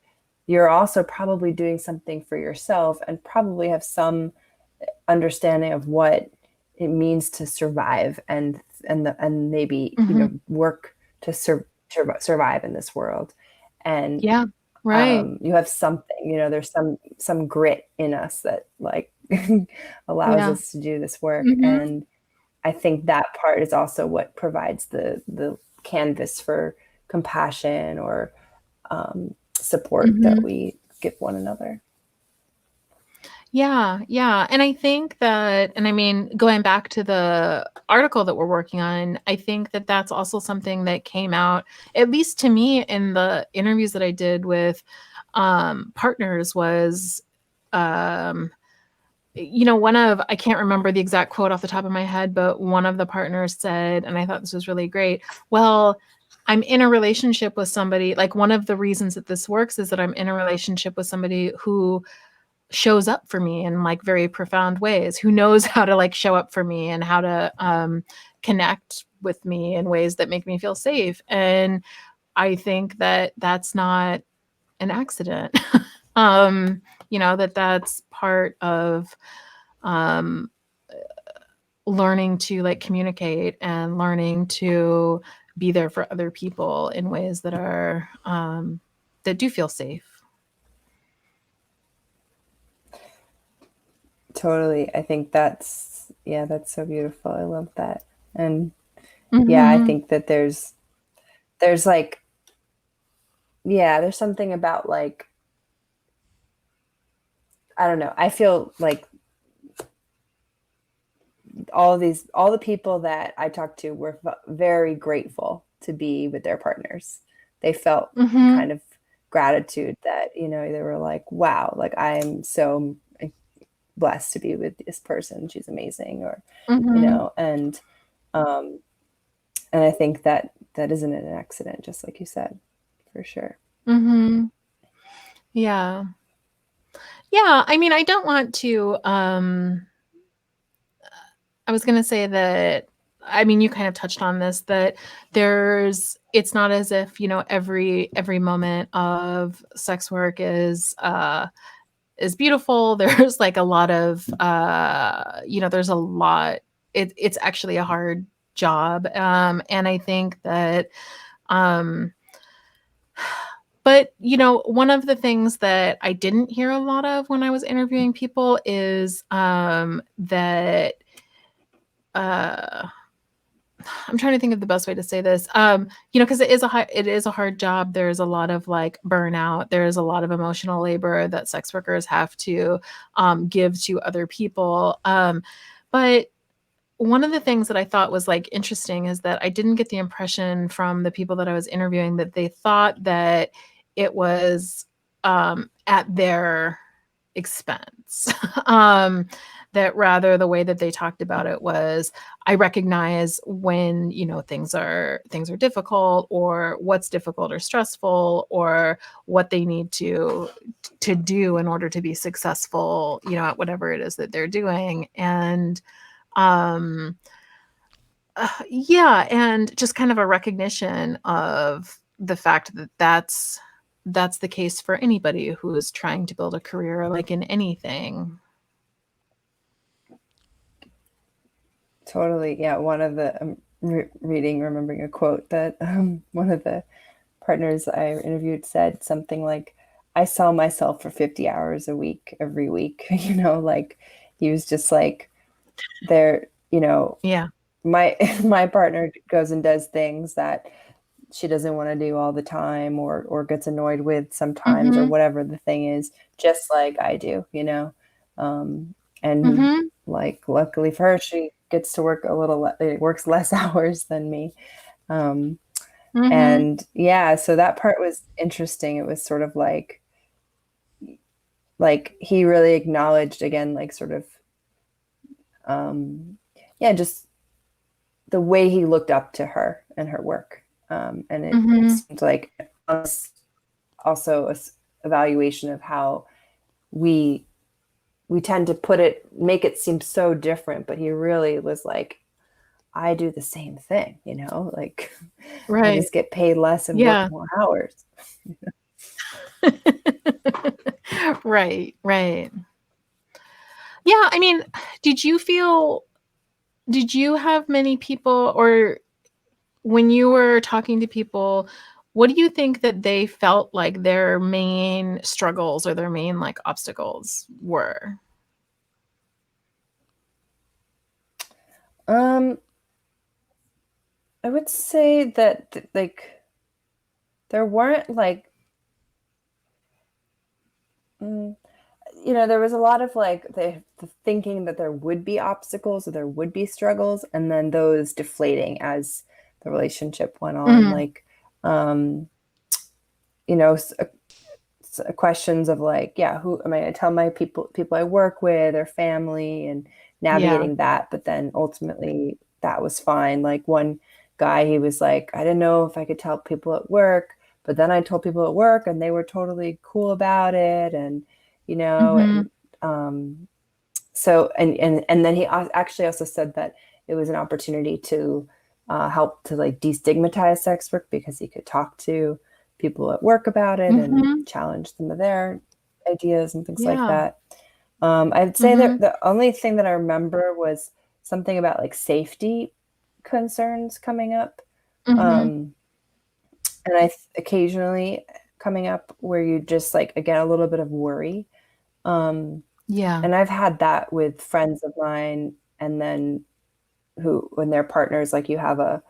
you're also probably doing something for yourself and probably have some understanding of what it means to survive and maybe work to survive in this world. And yeah, right. You have something, there's some grit in us that like allows us to do this work. And I think that part is also what provides the canvas for compassion or support that we give one another. Yeah. And I think that, and I mean, going back to the article that we're working on, I think that that's also something that came out, at least to me, in the interviews that I did with partners was, I can't remember the exact quote off the top of my head, but one of the partners said, and I thought this was really great, well, I'm in a relationship with somebody, like one of the reasons that this works is that I'm in a relationship with somebody who shows up for me in like very profound ways, who knows how to like show up for me and how to connect with me in ways that make me feel safe. And I think that that's not an accident. That's part of learning to like communicate and learning to be there for other people in ways that are that do feel safe. Totally. I think that's so beautiful. I love that. And yeah, I think that there's like, there's something about like, I don't know. I feel like all the people that I talked to were very grateful to be with their partners. They felt kind of gratitude that, they were like, wow, like I am so blessed to be with this person. She's amazing. Or, and I think that isn't an accident, just like you said, for sure. Yeah. I mean, I don't want to, I was going to say that, I mean, you kind of touched on this, that it's not as if, every moment of sex work is beautiful. There's like a lot of, there's a lot, it's actually a hard job. And I think that, But, one of the things that I didn't hear a lot of when I was interviewing people is that I'm trying to think of the best way to say this. Because it is a hard job. There's a lot of like burnout. There's a lot of emotional labor that sex workers have to give to other people. But one of the things that I thought was like interesting is that I didn't get the impression from the people that I was interviewing that they thought that it was at their expense. That rather the way that they talked about it was, I recognize when, things are difficult, or what's difficult or stressful, or what they need to do in order to be successful, at whatever it is that they're doing. And yeah, and just kind of a recognition of the fact that that's the case for anybody who is trying to build a career, like in anything. Totally. Yeah. One of the remembering a quote that one of the partners I interviewed said something like, I saw myself for 50 hours a week, every week, like he was just like there, Yeah. my partner goes and does things that she doesn't want to do all the time, or gets annoyed with sometimes, or whatever the thing is, just like I do, and like, luckily for her, she gets to work works less hours than me. And yeah, so that part was interesting. It was sort of like he really acknowledged again, like sort of, just the way he looked up to her and her work. And it seemed like also a evaluation of how we tend to make it seem so different, but he really was like, I do the same thing, like I just get paid less and work more hours. Right. Yeah. I mean, did you have many people, or when you were talking to people, what do you think that they felt like their main struggles or their main like obstacles were? I would say that like there weren't like, there was a lot of like the thinking that there would be obstacles or there would be struggles, and then those deflating as the relationship went on. Like, questions of like, who am I going to tell my people I work with, or family, and navigating that. But then ultimately that was fine. Like one guy, he was like, I didn't know if I could tell people at work, but then I told people at work and they were totally cool about it. And, so, and then he actually also said that it was an opportunity to help to like destigmatize sex work, because he could talk to people at work about it and challenge some of their ideas and things like that. I'd say that the only thing that I remember was something about like safety concerns coming up. And occasionally coming up where you just like, again, a little bit of worry. And I've had that with friends of mine, and then when their partners, like you have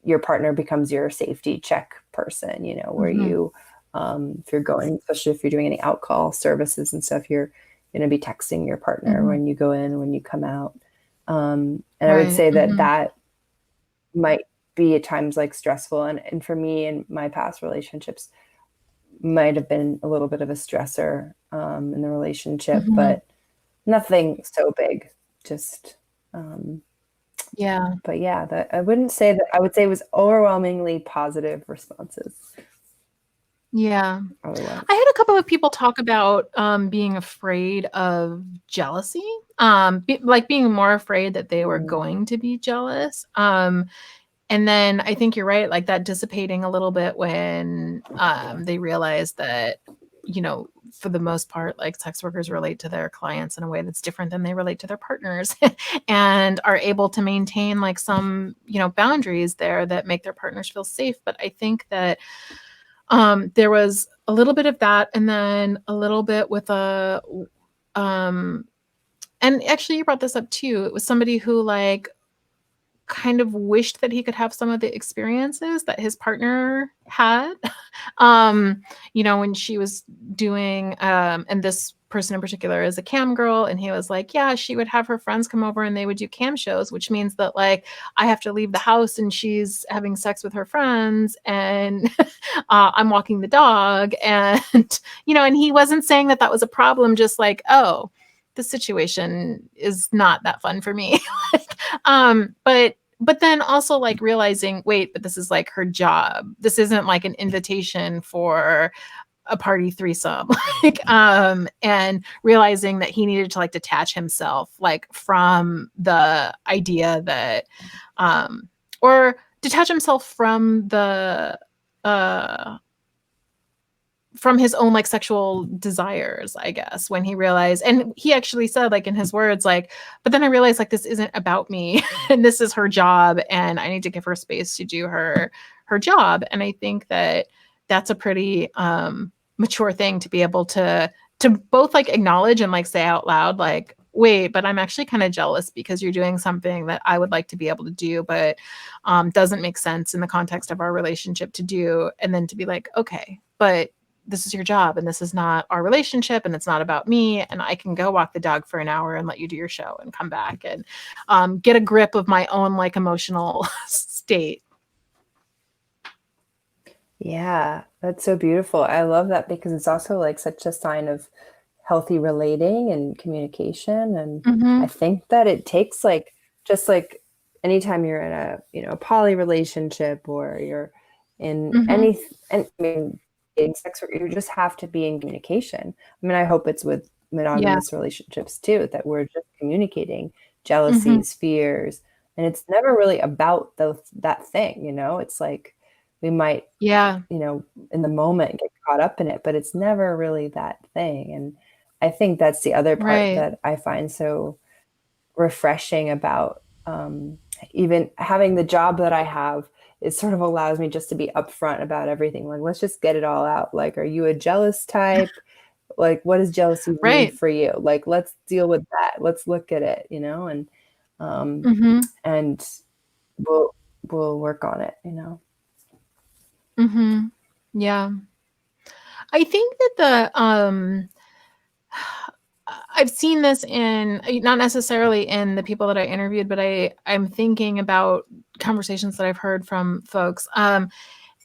your partner becomes your safety check person, where you, if you're going, especially if you're doing any alcohol services and stuff, you're going to be texting your partner when you go in, when you come out. And I would say that might be at times like stressful. And for me in my past relationships might have been a little bit of a stressor in the relationship, but nothing so big, just, but yeah, I would say it was overwhelmingly positive responses. Yeah. I had a couple of people talk about being afraid of jealousy, being more afraid that they were going to be jealous. And then I think you're right, like that dissipating a little bit when they realize that, for the most part, like sex workers relate to their clients in a way that's different than they relate to their partners and are able to maintain like some, boundaries there that make their partners feel safe. But I think that there was a little bit of that, and then a little bit with a and actually you brought this up too. It was somebody who like kind of wished that he could have some of the experiences that his partner had. When she was doing and this person in particular is a cam girl, and he was like, yeah, she would have her friends come over and they would do cam shows, which means that like I have to leave the house and she's having sex with her friends, and I'm walking the dog, and and he wasn't saying that that was a problem, just like, oh, the situation is not that fun for me. But then also like realizing, wait, but this is like her job. This isn't like an invitation for a party threesome. And realizing that he needed to like detach himself like from the idea that or detach himself from the from his own like sexual desires, I guess, when he realized, and he actually said like in his words, like, but then I realized like this isn't about me and this is her job and I need to give her space to do her job. And I think that that's a pretty mature thing to be able to both like acknowledge and like say out loud, like, wait, but I'm actually kind of jealous because you're doing something that I would like to be able to do, but doesn't make sense in the context of our relationship to do. And then to be like, okay, but this is your job and this is not our relationship and it's not about me, and I can go walk the dog for an hour and let you do your show and come back and get a grip of my own like emotional state. Yeah, that's so beautiful. I love that because it's also like such a sign of healthy relating and communication. And I think that it takes like, just like anytime you're in a poly relationship or you're in I mean, in sex work, you just have to be in communication. I mean, I hope it's with monogamous relationships too, that we're just communicating jealousies, fears, and it's never really about that thing, it's like we might, in the moment get caught up in it, but it's never really that thing. And I think that's the other part that I find so refreshing about even having the job that I have. It sort of allows me just to be upfront about everything. Like, let's just get it all out. Like, are you a jealous type? Like, what does jealousy mean for you? Like, let's deal with that. Let's look at it, and and we'll work on it, Yeah. I think that I've seen this in, not necessarily in the people that I interviewed, but I'm thinking about conversations that I've heard from folks. And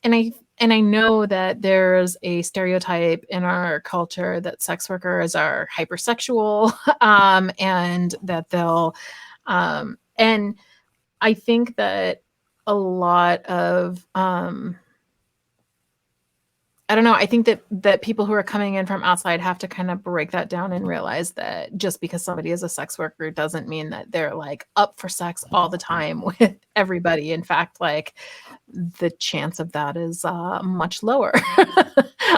I know that there's a stereotype in our culture that sex workers are hypersexual, and that they'll, and I think that a lot of, I don't know. I think that people who are coming in from outside have to kind of break that down and realize that just because somebody is a sex worker doesn't mean that they're like up for sex all the time with everybody. In fact, like the chance of that is much lower.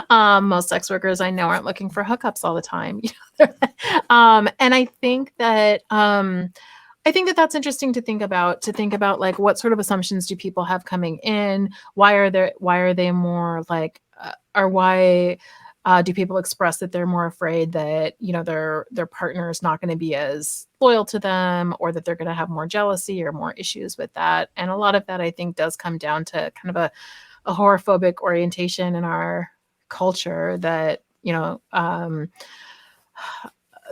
Most sex workers I know aren't looking for hookups all the time. And I think that that's interesting to think about like what sort of assumptions do people have coming in? Why are they more like, or why do people express that they're more afraid that, their partner is not going to be as loyal to them, or that they're going to have more jealousy or more issues with that? And a lot of that, I think, does come down to kind of a horophobic orientation in our culture that,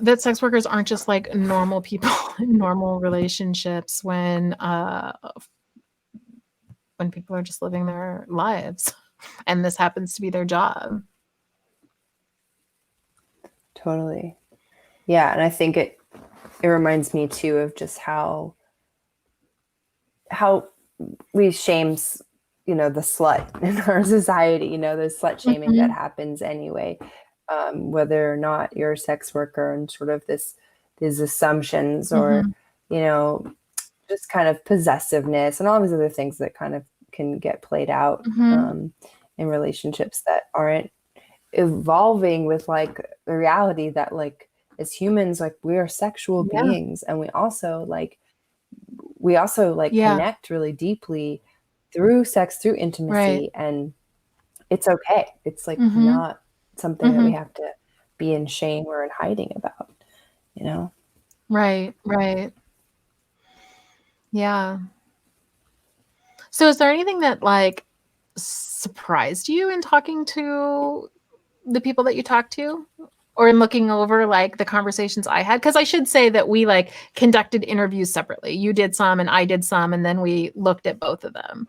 that sex workers aren't just like normal people in normal relationships when people are just living their lives and this happens to be their job. Totally. Yeah. And I think it reminds me too of just how we shame, the slut in our society, the slut shaming that happens anyway. Whether or not you're a sex worker, and sort of these assumptions or, just kind of possessiveness and all these other things that kind of can get played out in relationships that aren't evolving with like the reality that like as humans, like we are sexual beings, and we also connect really deeply through sex, through intimacy. And it's okay. It's like Mm-hmm. not something that we Mm-hmm. have to be in shame or in hiding about, you know? Right. Right. Yeah. So is there anything that like surprised you in talking to the people that you talked to? Or in looking over like the conversations I had? Because I should say that we like conducted interviews separately. You did some and I did some, and then we looked at both of them.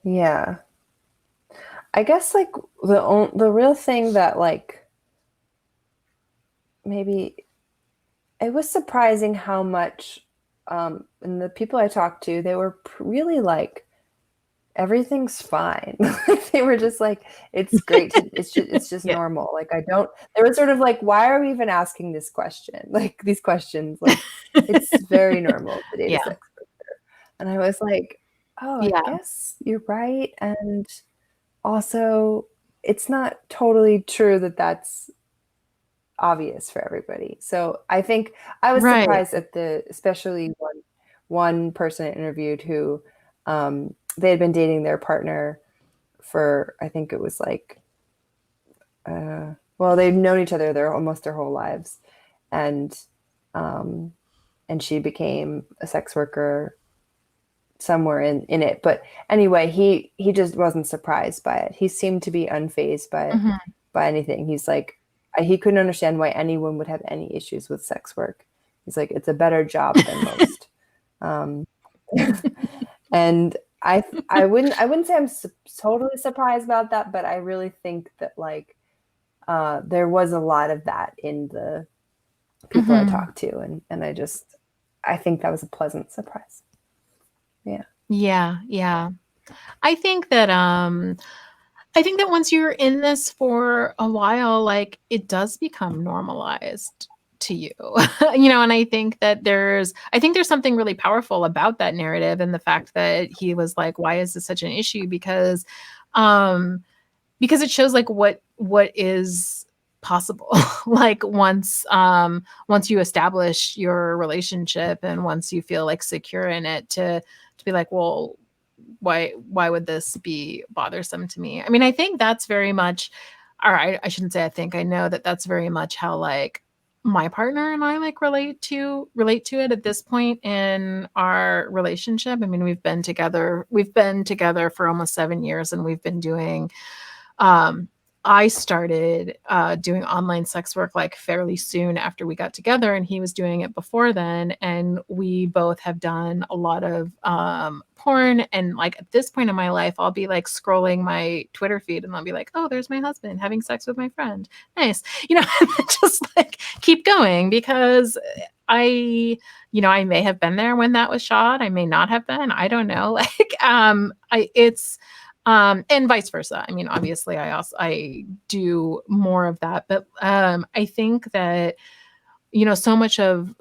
Yeah. I guess like the real thing that like maybe it was surprising how much and the people I talked to, they were really like everything's fine. They were just like, it's great to, it's just Yeah. normal. Like I don't, they were sort of like, why are we even asking this question? Like these questions, like it's very normal to date a Yeah. sex worker. And I was like, oh, I Yeah. guess you're right. And also, it's not totally true that that's obvious for everybody. So I think I was Right. surprised at especially one person I interviewed who they had been dating their partner for, I think it was like, well, they've known each other almost their whole lives, and um, and she became a sex worker somewhere in it. But anyway, he just wasn't surprised by it. He seemed to be unfazed Mhm. by anything. He's like, he couldn't understand why anyone would have any issues with sex work. He's like, it's a better job than most. Um, and I wouldn't say I'm totally surprised about that, but I really think that like there was a lot of that in the people I Mhm. talked to, and I think that was a pleasant surprise. Yeah. Yeah. Yeah. I think that I think that once you're in this for a while, like it does become normalized to you. You know, and I think there's something really powerful about that narrative and the fact that he was like, why is this such an issue? Um because it shows like what is possible. Like once you establish your relationship and once you feel like secure in it, to be like, well, why would this be bothersome to me? I mean, I think that's very much, or I shouldn't say I think, I know that that's very much how like my partner and I like relate to it at this point in our relationship. I mean, we've been together for almost 7 years, and we've been doing um I started doing online sex work like fairly soon after we got together, and he was doing it before then. And we both have done a lot of porn. And like at this point in my life, I'll be like scrolling my Twitter feed, and I'll be like, "Oh, there's my husband having sex with my friend. Nice," you know, and just like keep going because I may have been there when that was shot. I may not have been. I don't know. And vice versa. I mean, obviously I do more of that, but I think that so much of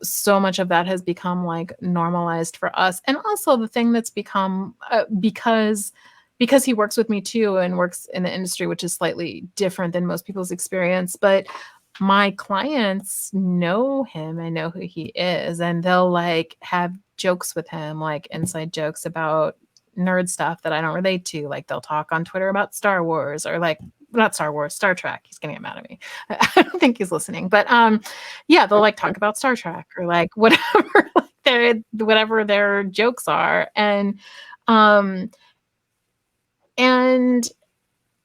that has become like normalized for us. And also the thing that's become because he works with me too and works in the industry, which is slightly different than most people's experience, but my clients know him and know who he is, and they'll like have jokes with him, like inside jokes about nerd stuff that I don't relate to. Like they'll talk on Twitter about Star Wars, or like not Star Wars, Star Trek. He's gonna get mad at me. I don't think he's listening, but yeah, they'll like talk about Star Trek or like whatever, like whatever their jokes are, um, and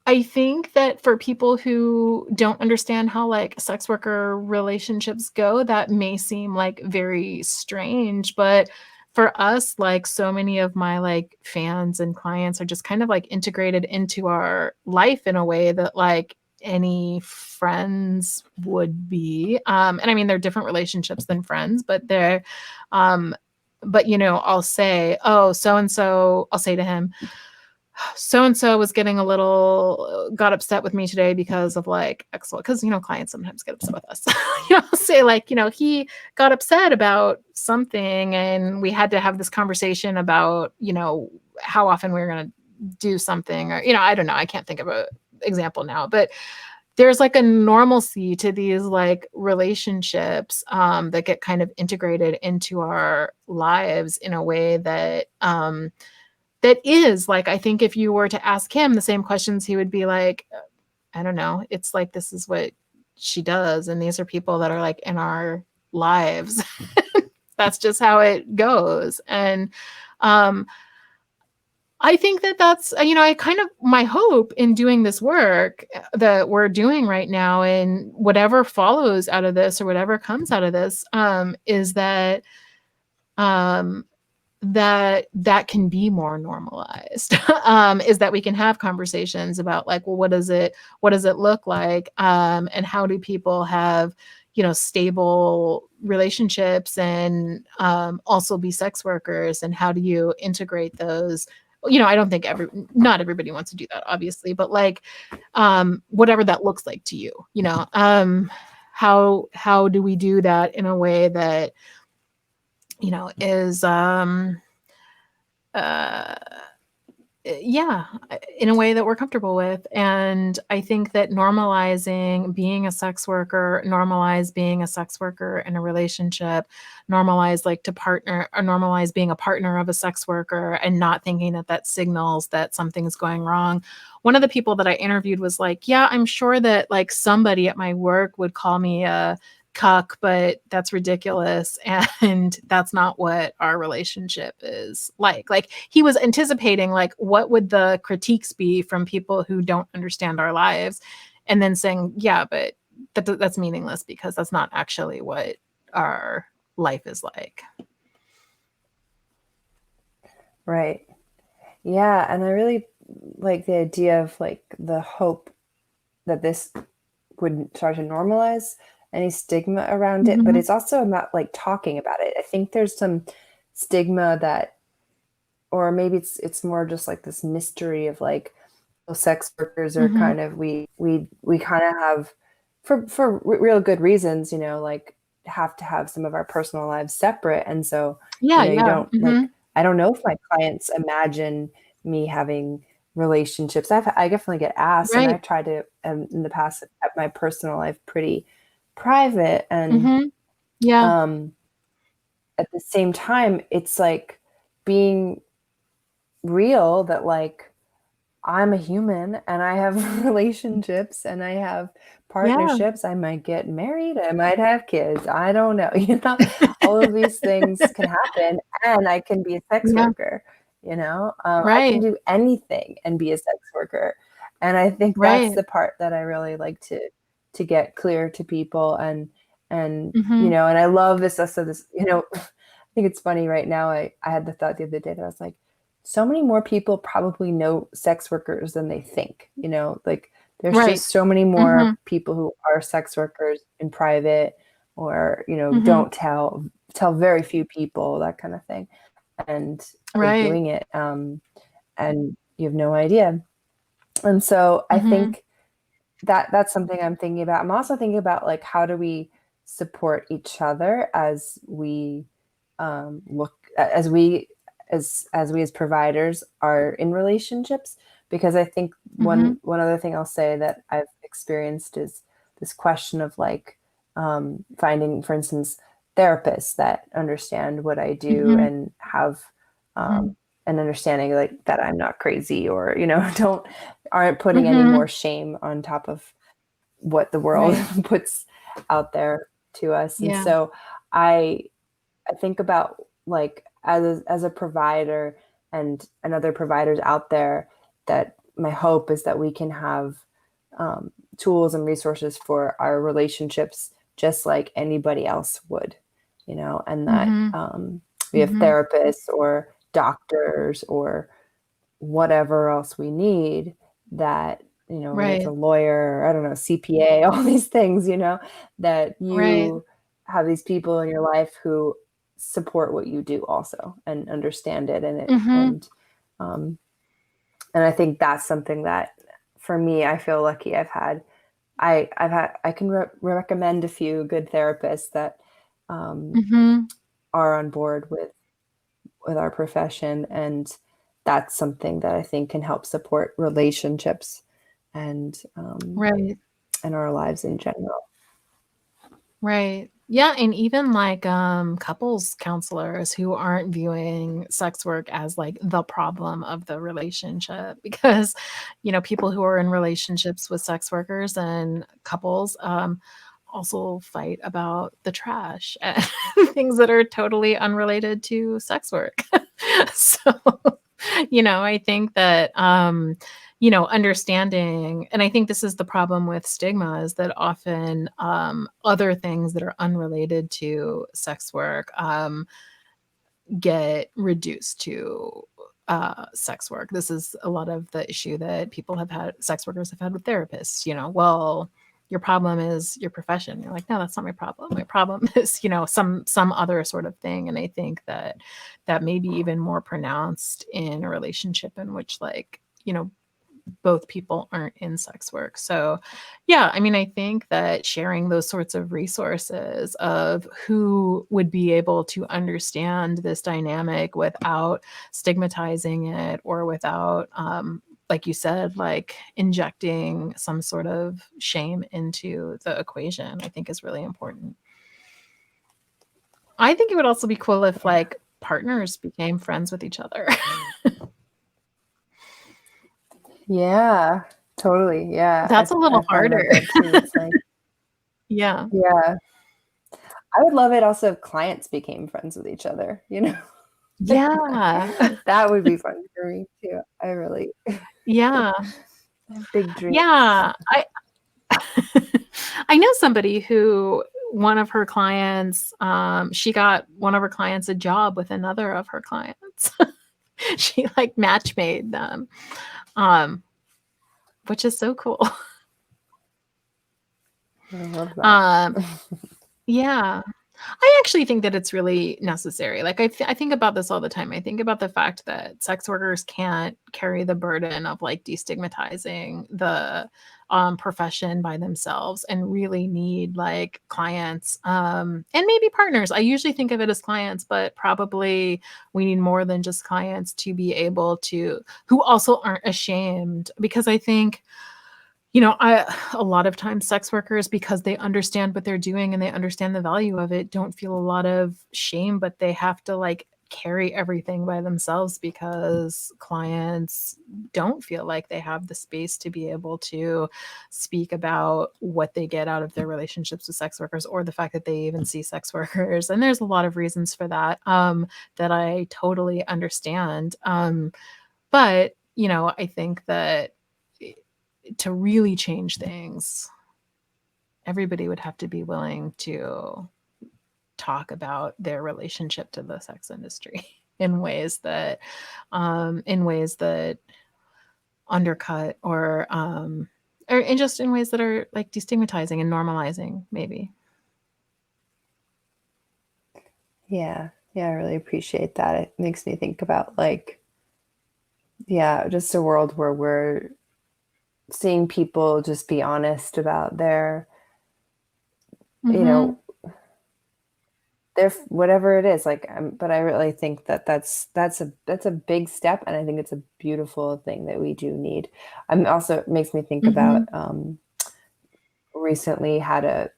I think that for people who don't understand how like sex worker relationships go, that may seem like very strange. But for us, like so many of my like fans and clients are just kind of like integrated into our life in a way that like any friends would be. And I mean, they're different relationships than friends, um, but I'll say, oh, so and so, I'll say to him, so and so was getting got upset with me today because of like X, because clients sometimes get upset with us. Say like, he got upset about something, and we had to have this conversation about how often we were going to do something, or I don't know, I can't think of a example now, but there's like a normalcy to these like relationships that get kind of integrated into our lives in a way that that is like, I think if you were to ask him the same questions, he would be like, I don't know. It's like, this is what she does. And these are people that are like in our lives. That's just how it goes. And I think that that's, I kind of, my hope in doing this work that we're doing right now, and whatever follows out of this or whatever comes out of this, is that, that can be more normalized, is that we can have conversations about like, well, what does it look like? And how do people have, stable relationships, and also be sex workers, and how do you integrate those? I don't think not everybody wants to do that, obviously, but like, whatever that looks like to you, how do we do that in a way that, is, yeah, in a way that we're comfortable with. And I think that normalizing being a sex worker, normalize being a sex worker in a relationship, normalize like to partner, or normalize being a partner of a sex worker, and not thinking that that signals that something's going wrong. One of the people that I interviewed was like, yeah, I'm sure that like somebody at my work would call me a cuck, but that's ridiculous. And that's not what our relationship is like. Like, he was anticipating like, what would the critiques be from people who don't understand our lives? And then saying, yeah, but that's meaningless, because that's not actually what our life is like. Right. Yeah. And I really like the idea of like the hope that this would start to normalize any stigma around it, but it's also about like talking about it. I think there's some stigma that, or maybe it's more just like this mystery of like, well, sex workers are kind of, we kind of have, for real good reasons, like have to have some of our personal lives separate. And so, you don't like, I don't know if my clients imagine me having relationships. I definitely get asked, and I try to, in the past, kept my personal life pretty private. And at the same time, it's like being real that like, I'm a human and I have relationships and I have partnerships. I might get married. I might have kids. I don't know. All of these things can happen, and I can be a sex worker. I can do anything and be a sex worker. And I think that's the part that I really like to get clear to people. And and I love this. So this, I think it's funny right now. I had the thought the other day that I was like, so many more people probably know sex workers than they think, like there's just so many more people who are sex workers in private, or, don't tell very few people, that kind of thing. And are doing it. And you have no idea. And so I think that's something I'm thinking about. I'm also thinking about like, how do we support each other as we as providers are in relationships? Because I think one other thing I'll say that I've experienced is this question of like, finding, for instance, therapists that understand what I do and have an understanding like that I'm not crazy, or, aren't putting any more shame on top of what the world puts out there to us. And so I think about like, as a provider and other providers out there, that my hope is that we can have tools and resources for our relationships just like anybody else would, and that we have therapists or doctors or whatever else we need, that, whether it's a lawyer, or, I don't know, CPA, all these things, that you have these people in your life who support what you do also and understand it. And and I think that's something that for me, I feel lucky. I can recommend a few good therapists that are on board with our profession. And that's something that I think can help support relationships and and our lives in general. Right. Yeah, and even like couples counselors who aren't viewing sex work as like the problem of the relationship, because people who are in relationships with sex workers and couples also fight about the trash and things that are totally unrelated to sex work. So, I think that understanding, and I think this is the problem with stigma, is that often other things that are unrelated to sex work get reduced to sex work. This is a lot of the issue that sex workers have had with therapists. Well, your problem is your profession. You're like, no, that's not my problem. My problem is, some other sort of thing. And I think that may be even more pronounced in a relationship in which, like, both people aren't in sex work. So, yeah, I mean, I think that sharing those sorts of resources of who would be able to understand this dynamic without stigmatizing it, or without, like you said, like injecting some sort of shame into the equation, I think is really important. I think it would also be cool if like partners became friends with each other. Yeah, totally. Yeah, That's a little I find that harder. hard too. It's like, Yeah. yeah, I would love it also if clients became friends with each other, Yeah. That would be fun for me too. I really Yeah. big dream. Yeah. I know somebody who one of her clients, she got one of her clients a job with another of her clients. She like match made them, which is so cool. I love that. Um, yeah. I actually think that it's really necessary. Like I think about this all the time. I think about the fact that sex workers can't carry the burden of like destigmatizing the profession by themselves, and really need like clients and maybe partners. I usually think of it as clients, but probably we need more than just clients to be able to, who also aren't ashamed, because I think a lot of times sex workers, because they understand what they're doing and they understand the value of it, don't feel a lot of shame, but they have to like carry everything by themselves because clients don't feel like they have the space to be able to speak about what they get out of their relationships with sex workers, or the fact that they even see sex workers. And there's a lot of reasons for that that I totally understand. But I think that to really change things, everybody would have to be willing to talk about their relationship to the sex industry in ways that undercut, or in just in ways that are like destigmatizing and normalizing, maybe. Yeah, I really appreciate that. It makes me think about like, yeah, just a world where we're seeing people just be honest about their, Mm-hmm. their whatever it is. Like, but I really think that that's a big step, and I think it's a beautiful thing that we do need. Also, it makes me think Mm-hmm. about recently had a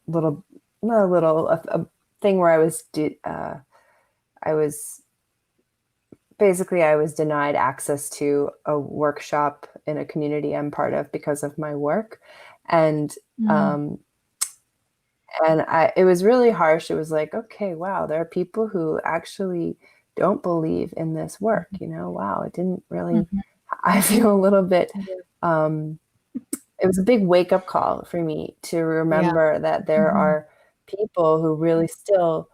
little, not a little, a thing where I was basically, I was denied access to a workshop in a community I'm part of because of my work. And Mm-hmm. it was really harsh. It was like, okay, wow, there are people who actually don't believe in this work. Wow, it didn't really, Mm-hmm. I feel a little bit, it was a big wake up call for me to Yeah. remember that there Mm-hmm. are people who really still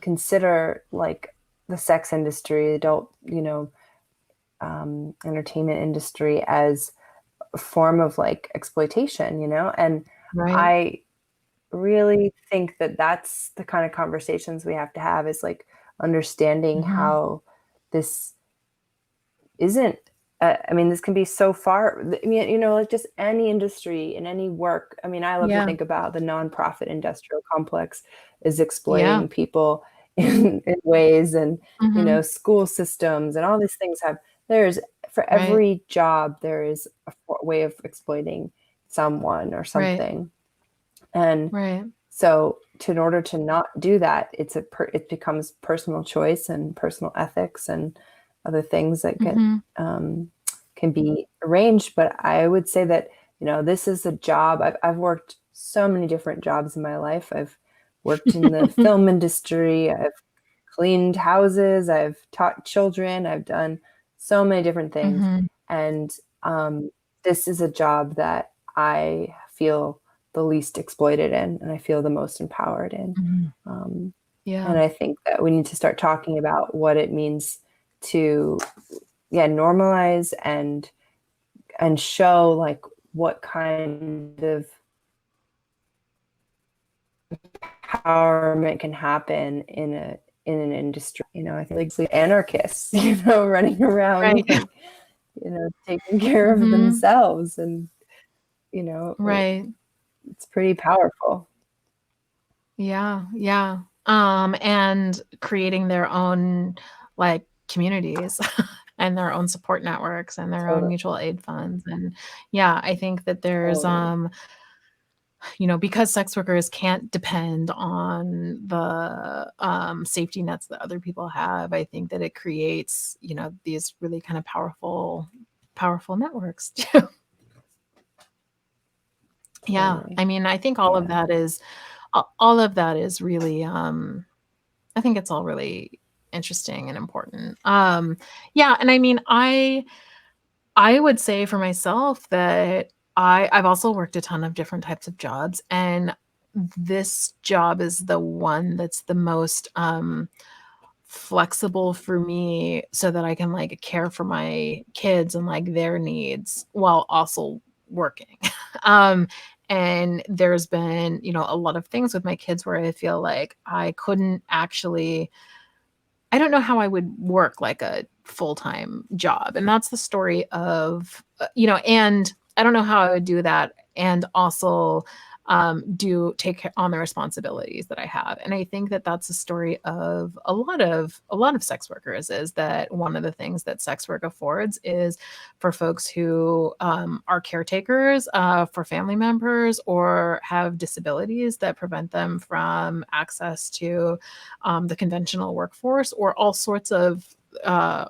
consider like the sex industry, adult, entertainment industry as a form of like exploitation, and Right. I really think that that's the kind of conversations we have to have, is like understanding Mm-hmm. how this isn't, I mean, this can be so far, I mean, like just any industry in any work. I mean, I love to Yeah. think about the nonprofit industrial complex is Yeah. exploiting people in ways, and, Mm-hmm. school systems and all these things there's, for Right. every job, there is a way of exploiting someone or Right. something. And Right. So in order to not do that, it becomes personal choice and personal ethics and other things that can be arranged. But I would say that, this is a job. I've worked so many different jobs in my life. I've worked in the film industry. I've cleaned houses. I've taught children. I've done so many different things. And this is a job that I feel the least exploited in, and I feel the most empowered in. And I think that we need to start talking about what it means to, normalize and show like what kind of empowerment can happen in an industry. I think like anarchists, running around, Right. like, taking care of themselves, and Right. it's pretty powerful. Yeah. And creating their own like communities and their own support networks and their own mutual aid funds. And I think that there's because sex workers can't depend on the safety nets that other people have, I think that it creates, these really kind of powerful networks too. Totally. I mean, I think all of that is really, I think it's all really interesting and important. And I mean, I would say for myself that I've also worked a ton of different types of jobs, and this job is the one that's the most flexible for me, so that I can like care for my kids and like their needs while also working. And there's been, a lot of things with my kids where I feel like I don't know how I would work like a full-time job. And that's the story of, and I don't know how I would do that and also take on the responsibilities that I have. And I think that that's the story of a lot of sex workers, is that one of the things that sex work affords is for folks who are caretakers for family members or have disabilities that prevent them from access to the conventional workforce, or all sorts of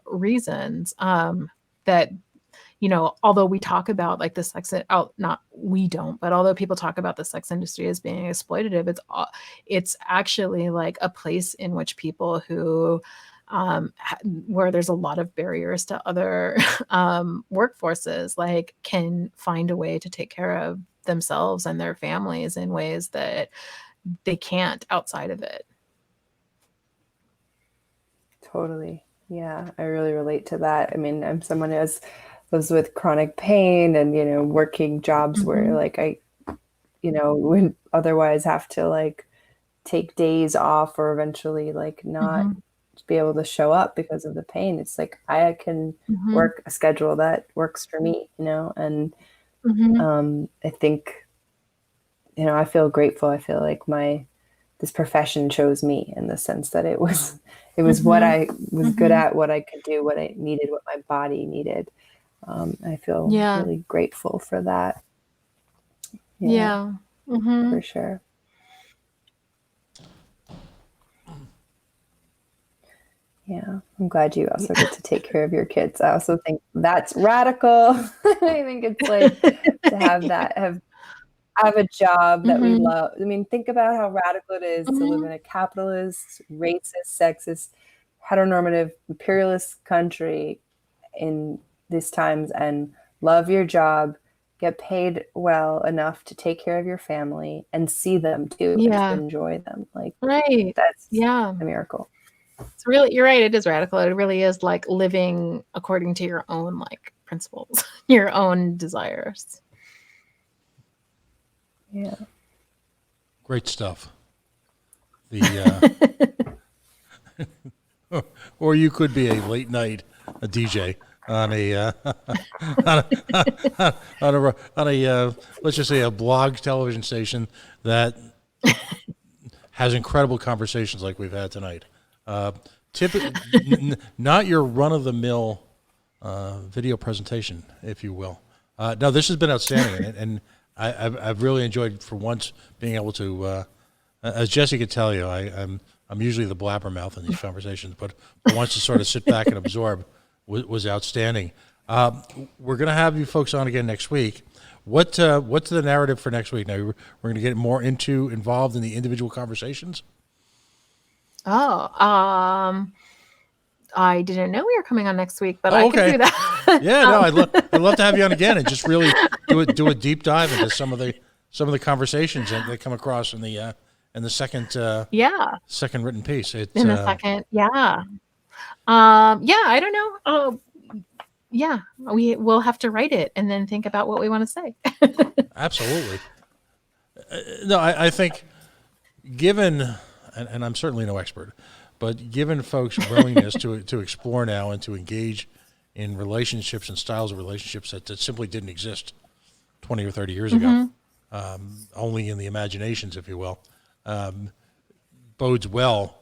reasons that, although we talk about like the sex, not we don't, but although people talk about the sex industry as being exploitative, it's actually like a place in which people who where there's a lot of barriers to other workforces, like, can find a way to take care of themselves and their families in ways that they can't outside of it. Totally. Yeah, I really relate to that. I mean, I'm someone who lives with chronic pain and, working jobs where like I, would otherwise have to like take days off or eventually like not be able to show up because of the pain. It's like I can work a schedule that works for me, and I think, I feel grateful. I feel like this profession chose me in the sense that it was what I was good at, what I could do, what I needed, what my body needed. I feel really grateful for that. For sure. Yeah, I'm glad you also get to take care of your kids. I also think that's radical. I think it's like to have a job that we love. I mean, think about how radical it is to live in a capitalist, racist, sexist, heteronormative, imperialist country in these times and love your job, get paid well enough to take care of your family and see them too, and to enjoy them. Like, that's a miracle. It's really, you're right. It is radical. It really is like living according to your own like principles, your own desires. Yeah. Great stuff. The or you could be a late night DJ on a let's just say a blog television station that has incredible conversations like we've had tonight. Not your run of the mill video presentation, if you will. No, this has been outstanding, and I've really enjoyed for once being able to as Jessie could tell you, I'm usually the blabbermouth in these conversations, but once to sort of sit back and absorb was outstanding. We're going to have you folks on again next week. What's the narrative for next week? Now we're going to get more involved in the individual conversations. Oh, I didn't know we were coming on next week, but I can do that. Yeah, no, I'd love to have you on again and just really do a deep dive into some of the conversations that come across in the second second written piece. In the second, yeah, I don't know. Oh, yeah, we'll have to write it and then think about what we want to say. Absolutely. No, I think given, and I'm certainly no expert, but given folks' willingness to explore now and to engage in relationships and styles of relationships that simply didn't exist 20 or 30 years ago, only in the imaginations, if you will, bodes well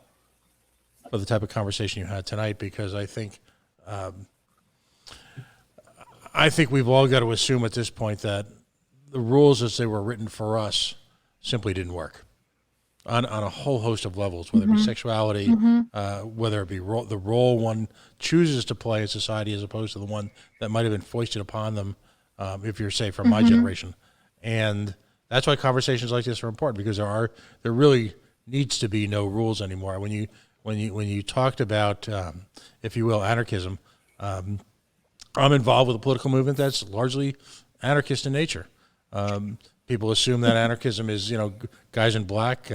for the type of conversation you had tonight, because I think we've all got to assume at this point that the rules as they were written for us simply didn't work on a whole host of levels, whether it be sexuality, whether it be the role one chooses to play in society as opposed to the one that might have been foisted upon them, if you're, say, from my generation. And that's why conversations like this are important, because there really needs to be no rules anymore. When you talked about, if you will, anarchism, I'm involved with a political movement that's largely anarchist in nature. People assume that anarchism is, guys in black,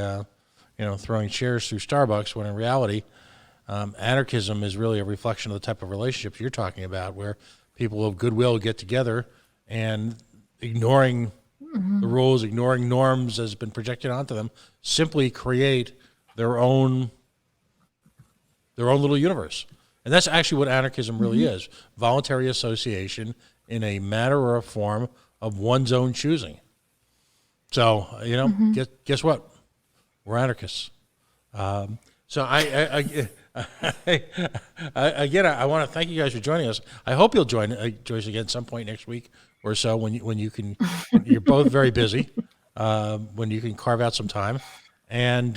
throwing chairs through Starbucks, when in reality, anarchism is really a reflection of the type of relationships you're talking about, where people of goodwill get together and, ignoring the rules, ignoring norms as been projected onto them, simply create their own little universe. And that's actually what anarchism really is: voluntary association in a manner or a form of one's own choosing. So, guess what? We're anarchists. So I want to thank you guys for joining us. I hope you'll join us again at some point next week or so, when you can. You're both very busy. When you can carve out some time, and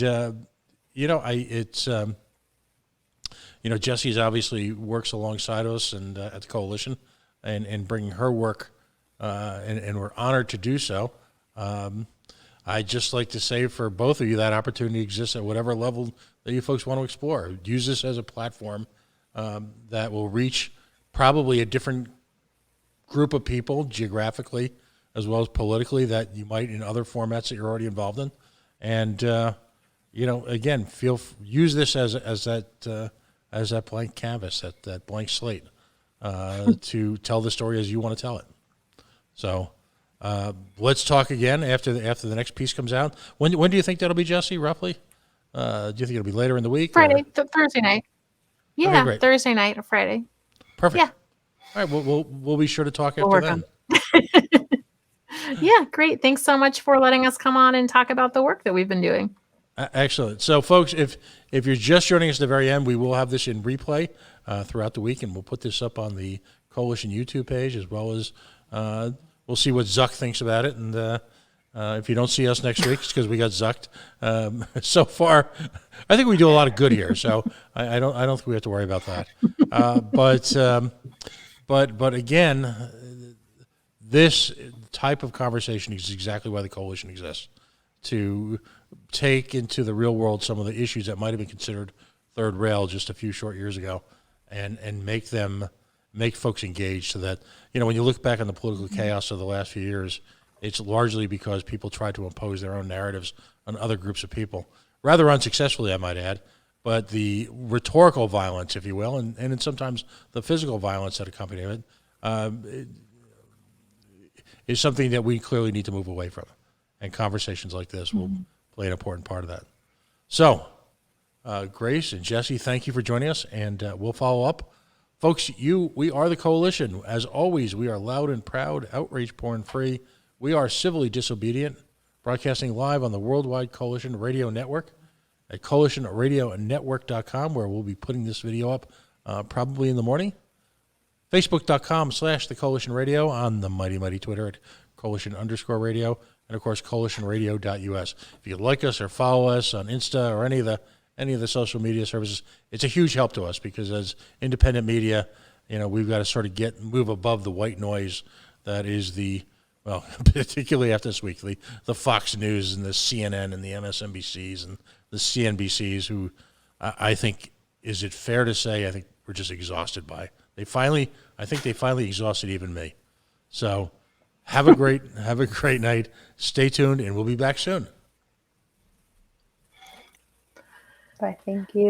Jessie's obviously works alongside us and at the coalition, and bringing her work, and we're honored to do so. I'd just like to say, for both of you, that opportunity exists at whatever level that you folks want to explore. Use this as a platform that will reach probably a different group of people geographically as well as politically that you might in other formats that you're already involved in. And again, use this as that blank canvas, that blank slate, to tell the story as you want to tell it. So let's talk again after the next piece comes out. When do you think that'll be, Jessie, roughly? Do you think it'll be later in the week? Friday, Thursday night. Yeah, okay, Thursday night or Friday. Perfect. Yeah. All right, we'll be sure to talk after then. Yeah, great. Thanks so much for letting us come on and talk about the work that we've been doing. Excellent. So, folks, if you're just joining us at the very end, we will have this in replay throughout the week, and we'll put this up on the Coalition YouTube page, as well as we'll see what Zuck thinks about it. And if you don't see us next week, it's because we got zucked. So far, I think we do a lot of good here, so I don't think we have to worry about that. But again, this type of conversation is exactly why the coalition exists, to take into the real world some of the issues that might have been considered third rail just a few short years ago, and make folks engaged, so that, when you look back on the political chaos of the last few years, it's largely because people tried to impose their own narratives on other groups of people, rather unsuccessfully, I might add. But the rhetorical violence, if you will, and sometimes the physical violence that accompany it, is something that we clearly need to move away from. And conversations like this will play an important part of that. So, Grace and Jessie, thank you for joining us, and we'll follow up. Folks, we are the Coalition. As always, we are loud and proud, outrage porn free. We are civilly disobedient, broadcasting live on the Worldwide Coalition Radio Network at coalitionradionetwork.com, where we'll be putting this video up probably in the morning. Facebook.com/The Coalition Radio, on the mighty Twitter at Coalition_radio, and of course coalitionradio.us. If you like us or follow us on Insta or any of the social media services, it's a huge help to us because as independent media, we've got to sort of move above the white noise that is particularly after this week, the Fox News and the CNN and the MSNBCs and the CNBCs, who I think, is it fair to say, I think we're just exhausted by. I think they finally exhausted even me. So have a great night. Stay tuned, and we'll be back soon. Bye. Thank you.